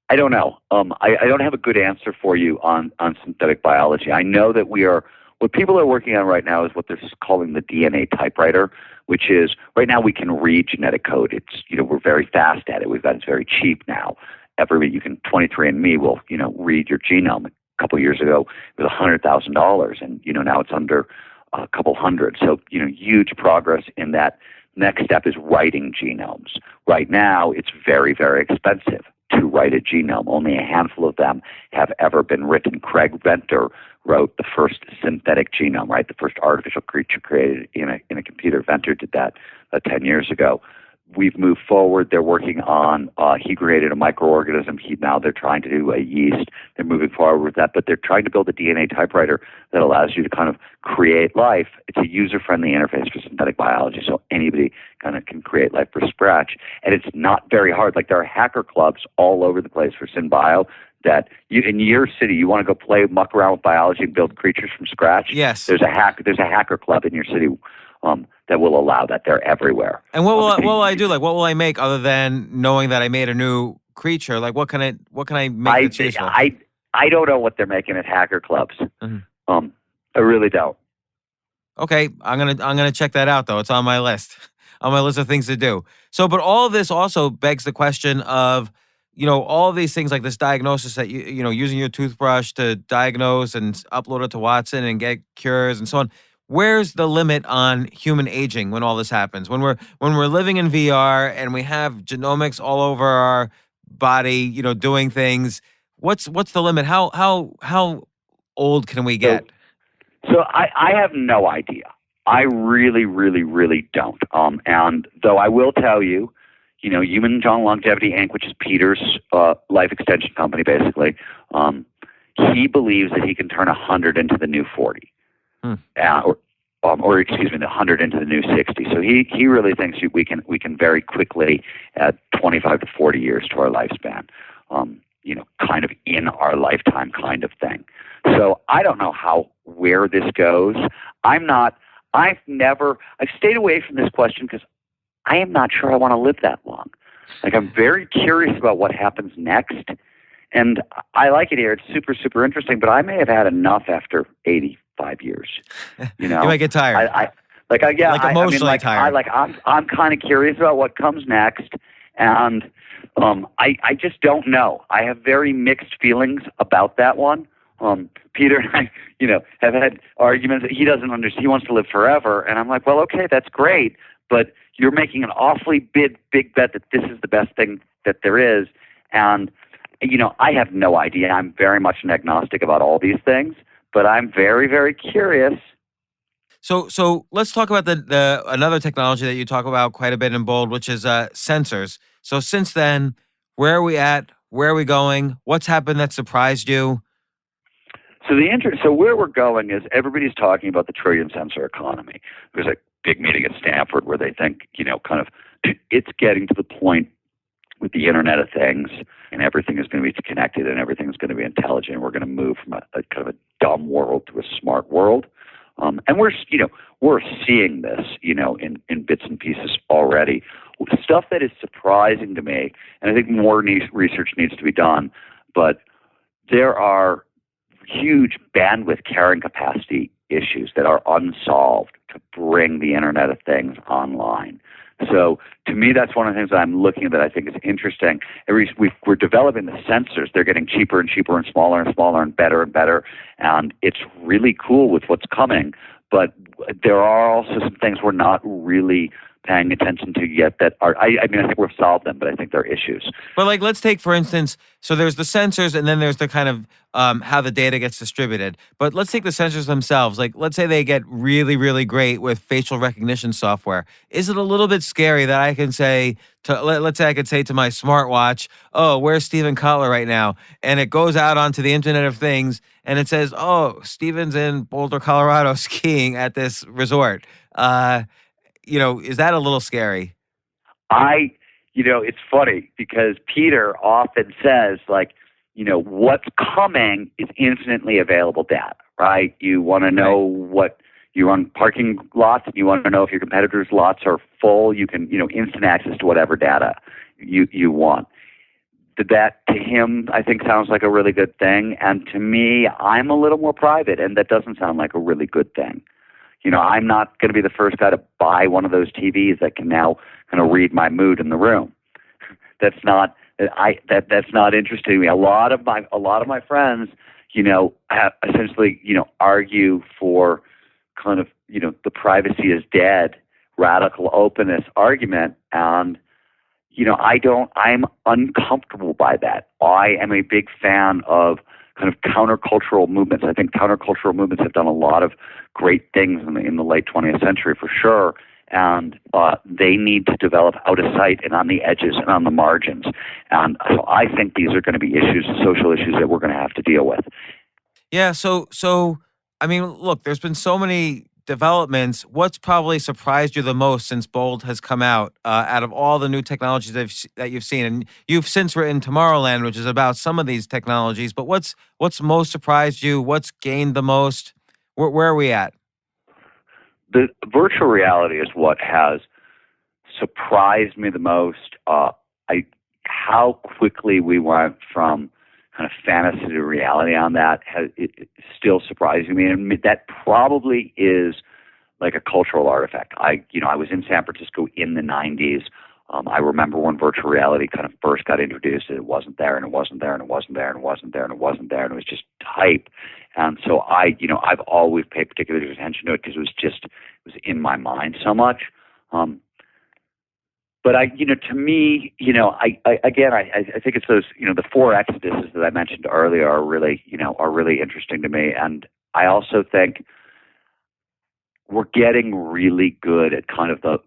I don't know. I don't have a good answer for you on synthetic biology. I know that what people are working on right now is what they're calling the DNA typewriter, which is right now we can read genetic code. It's, we're very fast at it. It's very cheap now. 23andMe will, read your genome. A couple of years ago, it was $100,000, and, now it's under a couple hundred. So, huge progress in that. Next step is writing genomes. Right now, it's very, very expensive to write a genome. Only a handful of them have ever been written. Craig Venter wrote the first synthetic genome, right? The first artificial creature created in a computer. Venter did that 10 years ago. We've moved forward. They're working on, he created a microorganism. Now they're trying to do a yeast. They're moving forward with that, but they're trying to build a DNA typewriter that allows you to kind of create life. It's a user-friendly interface for synthetic biology, so anybody kind of can create life from scratch. And it's not very hard. Like there are hacker clubs all over the place for SynBio that in your city, you want to go muck around with biology and build creatures from scratch. Yes. There's a hacker club in your city that will allow that. They're everywhere. And what will I do? Like, what will I make other than knowing that I made a new creature? Like, what can I make that's useful? I don't know what they're making at hacker clubs. Mm-hmm. I really don't. Okay, I'm gonna check that out though. It's on my list, on my list of things to do. So, but all of this also begs the question of, all of these things like this diagnosis that using your toothbrush to diagnose and upload it to Watson and get cures and so on. Where's the limit on human aging when all this happens? When we're living in VR and we have genomics all over our body, doing things. What's the limit? How old can we get? So I have no idea. I really, really, really don't. And though I will tell you, Human Longevity Inc., which is Peter's life extension company, basically, he believes that he can turn 100 into the new 40. Or excuse me, the 100 into the new 60. So he really thinks we can very quickly add 25 to 40 years to our lifespan, kind of in our lifetime kind of thing. So I don't know where this goes. I've stayed away from this question because I am not sure I want to live that long. Like I'm very curious about what happens next. And I like it here. It's super, super interesting, but I may have had enough after 85 years. You might get tired. Emotionally tired. I'm kind of curious about what comes next, and I just don't know. I have very mixed feelings about that one. Peter and I, have had arguments that he doesn't understand. He wants to live forever, and I'm like, well, okay, that's great, but you're making an awfully big bet that this is the best thing that there is, and I have no idea. I'm very much an agnostic about all these things, but I'm very, very curious. So let's talk about the another technology that you talk about quite a bit in Bold, which is sensors. So since then, where are we at? Where are we going? What's happened that surprised you? So where we're going is everybody's talking about the trillion sensor economy. There's a big meeting at Stanford where they think, kind of it's getting to the point with the Internet of Things, and everything is going to be connected, and everything is going to be intelligent. And we're going to move from a kind of a dumb world to a smart world, and we're seeing this, in bits and pieces already. Stuff that is surprising to me, and I think more research needs to be done. But there are huge bandwidth carrying capacity issues that are unsolved to bring the Internet of Things online. So to me, that's one of the things that I'm looking at that I think is interesting. We're developing the sensors. They're getting cheaper and cheaper and smaller and better and better. And it's really cool with what's coming. But there are also some things we're not really paying attention to yet that are, I think we've solved them, but I think there are issues. But let's take, for instance, so there's the sensors and then there's the kind of how the data gets distributed. But let's take the sensors themselves. Let's say they get really, really great with facial recognition software. Is it a little bit scary that I can say, let's say I could say to my smartwatch, oh, where's Steven Kotler right now? And it goes out onto the Internet of Things and it says, oh, Steven's in Boulder, Colorado skiing at this resort. Is that a little scary? It's funny because Peter often says, what's coming is infinitely available data, right? You want to know what you run parking lots, and you want to know if your competitors' lots are full. You can, instant access to whatever data you want. That to him, I think, sounds like a really good thing. And to me, I'm a little more private, and that doesn't sound like a really good thing. I'm not going to be the first guy to buy one of those TVs that can now kind of read my mood in the room. That's not interesting to me. A lot of my friends, have essentially, argue for kind of, the privacy is dead, radical openness argument, and I'm uncomfortable by that. I am a big fan of kind of countercultural movements. I think countercultural movements have done a lot of great things in the late 20th century for sure, and they need to develop out of sight and on the edges and on the margins. And so I think these are going to be social issues that we're going to have to deal with. Yeah. So I mean, look, there's been so many developments. What's probably surprised you the most since Bold has come out of all the new technologies that you've seen? And you've since written Tomorrowland, which is about some of these technologies. But what's most surprised you? What's gained the most? Where are we at? The virtual reality is what has surprised me the most. How quickly we went from kind of fantasy to reality on that it still surprises me, and that probably is like a cultural artifact. I was in San Francisco in the 90s. I remember when virtual reality kind of first got introduced, it wasn't there, and it wasn't there, and it wasn't there, and it wasn't there, and it wasn't there, and it was just hype. And so I've always paid particular attention to it because it was in my mind so much. But to me, I think it's those, the four exoduses that I mentioned earlier are really interesting to me. And I also think we're getting really good at kind of the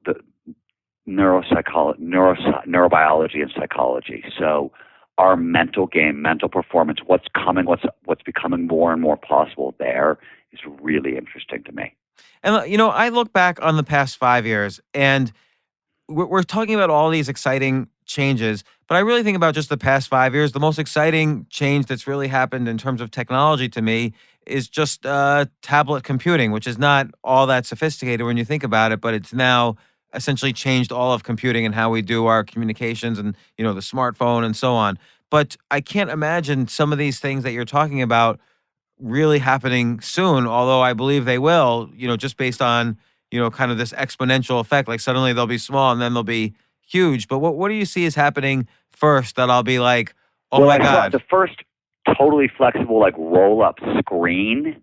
neurobiology and psychology. So our mental game, mental performance, what's becoming more and more possible there is really interesting to me. And I look back on the past 5 years, and we're talking about all these exciting changes, but I really think about just the past 5 years. The most exciting change that's really happened in terms of technology to me is just tablet computing, which is not all that sophisticated when you think about it, but it's now essentially changed all of computing and how we do our communications and, the smartphone and so on. But I can't imagine some of these things that you're talking about really happening soon, although I believe they will, just based on kind of this exponential effect. Like suddenly they'll be small and then they'll be huge. But what do you see is happening first that I'll be like, oh my God? The first totally flexible, like roll up screen,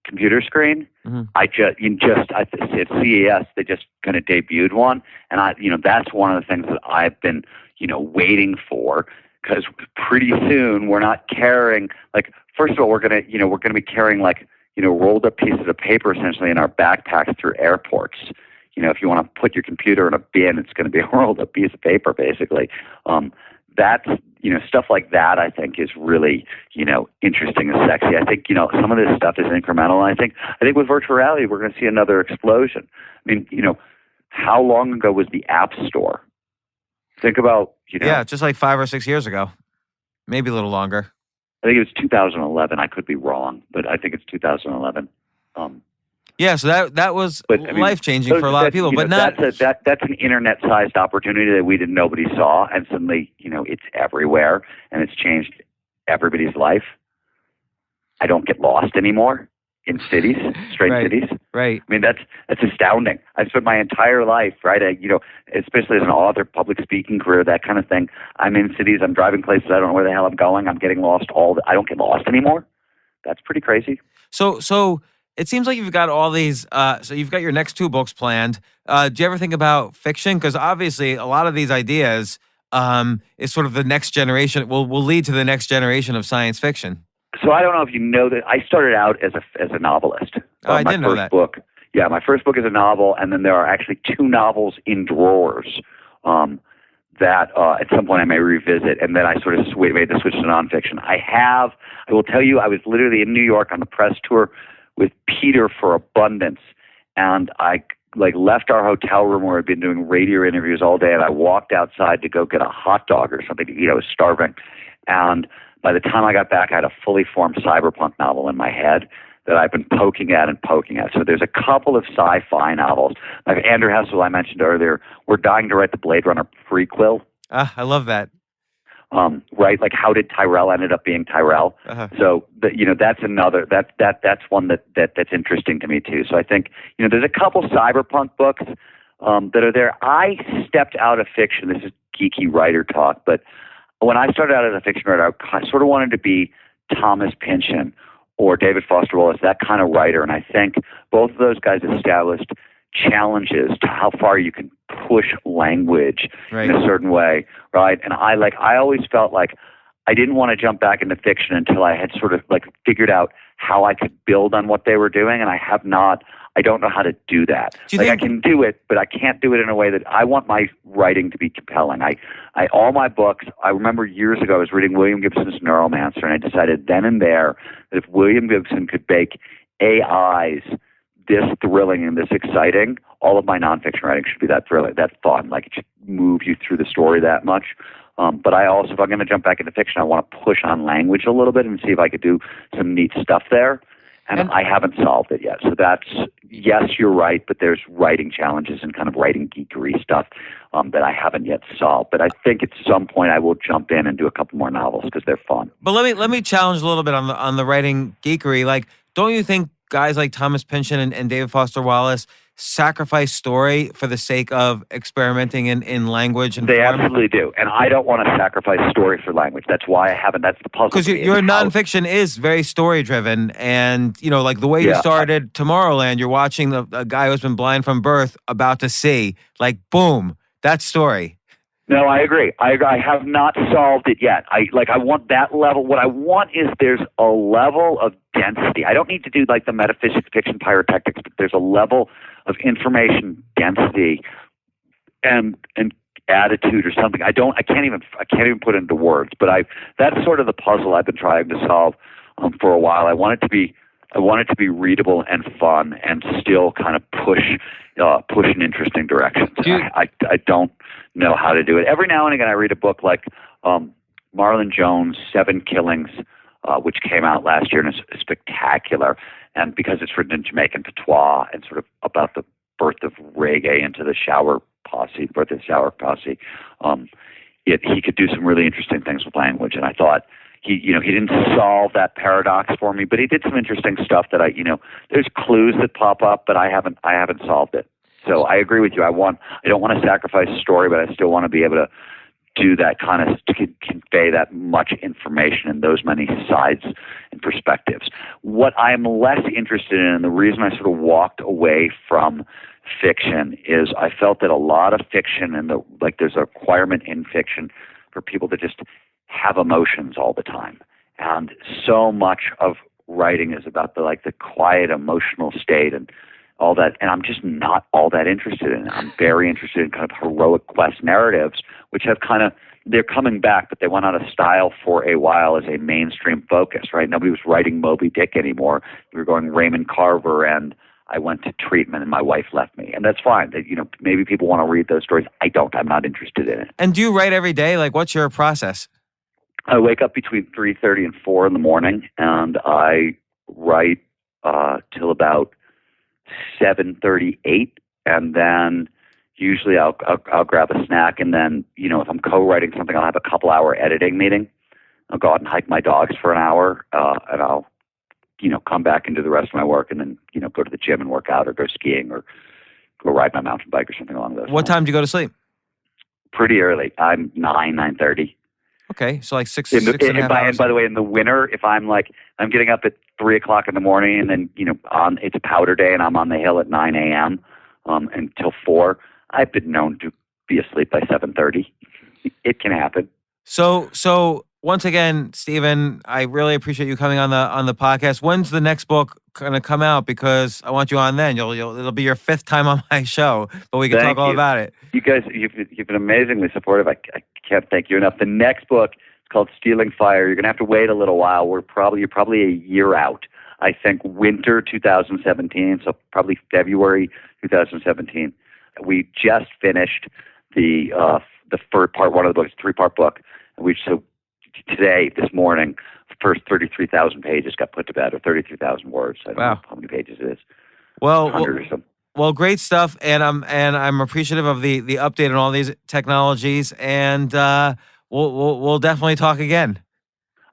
computer screen. Mm-hmm. At CES, they just kind of debuted one. And that's one of the things that I've been, waiting for, because pretty soon we're not carrying, like, first of all, we're going to be carrying like, rolled up pieces of paper essentially in our backpacks through airports. If you want to put your computer in a bin, it's going to be a rolled up piece of paper, basically. That's, stuff like that, I think, is really, interesting and sexy. I think, some of this stuff is incremental. I think with virtual reality, we're going to see another explosion. I mean, how long ago was the App Store? Think about, Yeah, just like 5 or 6 years ago. Maybe a little longer. I think it was 2011. I could be wrong, but I think it's 2011. Yeah, so that was life-changing for a lot of people, but not... That's an internet-sized opportunity that nobody saw, and suddenly, it's everywhere, and it's changed everybody's life. I don't get lost anymore in cities, cities. Right. I mean, that's astounding. I've spent my entire life, right, especially as an author, public speaking career, that kind of thing. I'm in cities, I'm driving places, I don't know where the hell I'm going, I'm getting lost I don't get lost anymore. That's pretty crazy. So it seems like you've got all these, so you've got your next 2 books planned. Do you ever think about fiction? Because obviously a lot of these ideas is sort of the next generation, will lead to the next generation of science fiction. So I don't know if you know that I started out as a novelist. I didn't know that. My first book is a novel, and then there are actually 2 novels in drawers that at some point I may revisit, and then I sort of made the switch to nonfiction. I will tell you, I was literally in New York on the press tour with Peter for Abundance, and I left our hotel room where I'd been doing radio interviews all day, and I walked outside to go get a hot dog or something to eat. I was starving, and by the time I got back, I had a fully formed cyberpunk novel in my head, that I've been poking at. So there's a couple of sci-fi novels. Like Andrew Hessel, I mentioned earlier, we're dying to write the Blade Runner prequel. I love that. Right? Like, how did Tyrell ended up being Tyrell? So that's another that's one that's interesting to me too. So I think there's a couple cyberpunk books that are there. I stepped out of fiction. This is geeky writer talk, but when I started out as a fiction writer, I sort of wanted to be Thomas Pynchon or David Foster Wallace, that kind of writer. And I think both of those guys established challenges to how far you can push language in a certain way, right? And I always felt like I didn't want to jump back into fiction until I had sort of like figured out how I could build on what they were doing, and I don't know how to do that. I can do it, but I can't do it in a way that I want my writing to be compelling. All my books, I remember years ago I was reading William Gibson's Neuromancer, and I decided then and there that if William Gibson could make AIs this thrilling and this exciting, all of my nonfiction writing should be that thrilling, that fun. Like, it should move you through the story that much. But I also, if I'm going to jump back into fiction, I want to push on language a little bit and see if I could do some neat stuff there. And I haven't solved it yet. So yes, you're right, but there's writing challenges and kind of writing geekery stuff that I haven't yet solved. But I think at some point I will jump in and do a couple more novels because they're fun. But let me challenge a little bit on the writing geekery. Like, don't you think guys like Thomas Pynchon and David Foster Wallace sacrifice story for the sake of experimenting in language and they form? Absolutely do. And I don't want to sacrifice story for language. That's why I haven't. That's the puzzle. Because your nonfiction is very story driven, and like the way you started Tomorrowland, you're watching a guy who's been blind from birth about to see, like, boom, that story. No, I agree. I have not solved it yet. I want that level. What I want is there's a level of density. I don't need to do like the metaphysics, fiction, pyrotechnics, but there's a level of information density and attitude or something. I can't even put it into words, but that's sort of the puzzle I've been trying to solve for a while. I want it to be readable and fun and still kind of push in interesting directions. I don't know how to do it. Every now and again I read a book like Marlon Jones' 7 Killings, which came out last year and is spectacular. And because it's written in Jamaican patois and sort of about the birth of reggae into the shower posse, he could do some really interesting things with language. And I thought, he didn't solve that paradox for me, but he did some interesting stuff that there's clues that pop up, but I haven't solved it. So I agree with you. I don't want to sacrifice story, but I still want to be able to do that kind of, to convey that much information and those many sides and perspectives. What I'm less interested in, and the reason I sort of walked away from fiction, is I felt that a lot of fiction and there's a requirement in fiction for people to just have emotions all the time. And so much of writing is about the quiet emotional state and all that. And I'm just not all that interested in it. I'm very interested in kind of heroic quest narratives, which have they're coming back, but they went out of style for a while as a mainstream focus, right? Nobody was writing Moby Dick anymore. We were going Raymond Carver, and I went to treatment and my wife left me. And that's fine. Maybe people want to read those stories. I don't. I'm not interested in it. And do you write every day? Like, what's your process? I wake up between 3:30 and 4 in the morning, and I write till about 7:38, and then usually I'll grab a snack, and then if I'm co-writing something, I'll have a couple-hour editing meeting. I'll go out and hike my dogs for an hour, and I'll come back and do the rest of my work, and then go to the gym and work out, or go skiing, or go ride my mountain bike, or something along those lines. What time do you go to sleep? Pretty early. I'm 9:30. Okay, so like six and and a half hours. And by the way, in the winter, if I'm getting up at 3 o'clock in the morning, and then it's a powder day, and I'm on the hill at 9 a.m. Until 4, I've been known to be asleep by 7:30. It can happen. So once again, Steven, I really appreciate you coming on the podcast. When's the next book gonna come out? Because I want you on then. It'll be your 5th time on my show, but we can talk all about it. You guys, you've been amazingly supportive. I can't thank you enough. The next book is called Stealing Fire. You're gonna have to wait a little while. You're probably a year out. I think winter 2017, so probably February 2017. We just finished the first part one of the books, 3-part book. This morning, first 33,000 pages got put to bed, or 33,000 words. I don't know how many pages it is. Well, 100 or something. Well, great stuff, and I'm appreciative of the update on all these technologies, and we'll definitely talk again.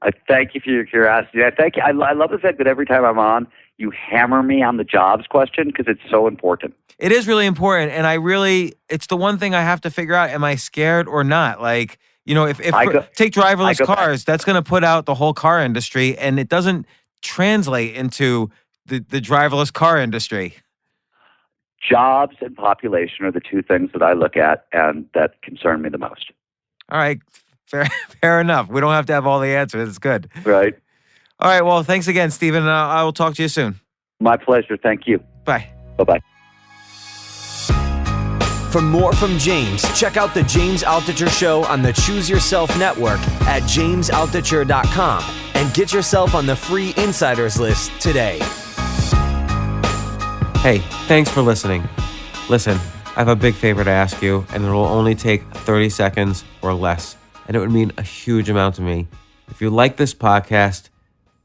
I thank you for your curiosity. I thank you. I love the fact that every time I'm on, you hammer me on the jobs question because it's so important. It is really important, and it's the one thing I have to figure out: am I scared or not? Like, if take driverless cars, that's going to put out the whole car industry, and it doesn't translate into the driverless car industry. Jobs and population are the two things that I look at and that concern me the most. All right. Fair enough. We don't have to have all the answers. It's good. Right. All right. Well, thanks again, Steven. I will talk to you soon. My pleasure. Thank you. Bye. Bye-bye. For more from James, check out the James Altucher Show on the Choose Yourself Network at jamesaltucher.com and get yourself on the free insiders list today. Hey, thanks for listening. Listen, I have a big favor to ask you, and it will only take 30 seconds or less, and it would mean a huge amount to me. If you like this podcast,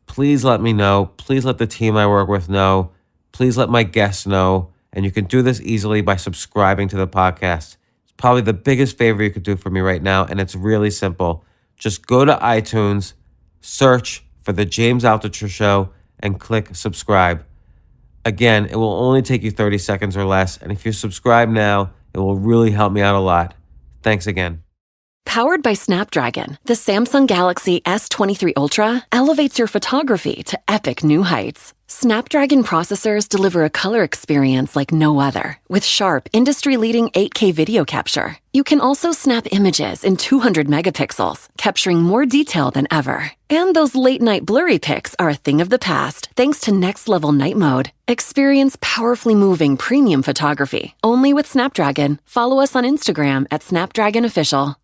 please let me know. Please let the team I work with know. Please let my guests know, and you can do this easily by subscribing to the podcast. It's probably the biggest favor you could do for me right now, and it's really simple. Just go to iTunes, search for The James Altucher Show, and click subscribe. Again, it will only take you 30 seconds or less, and if you subscribe now, it will really help me out a lot. Thanks again. Powered by Snapdragon, the Samsung Galaxy S23 Ultra elevates your photography to epic new heights. Snapdragon processors deliver a color experience like no other, with sharp, industry-leading 8K video capture. You can also snap images in 200 megapixels, capturing more detail than ever. And those late-night blurry pics are a thing of the past, thanks to next-level night mode. Experience powerfully moving premium photography, only with Snapdragon. Follow us on Instagram at Snapdragon Official.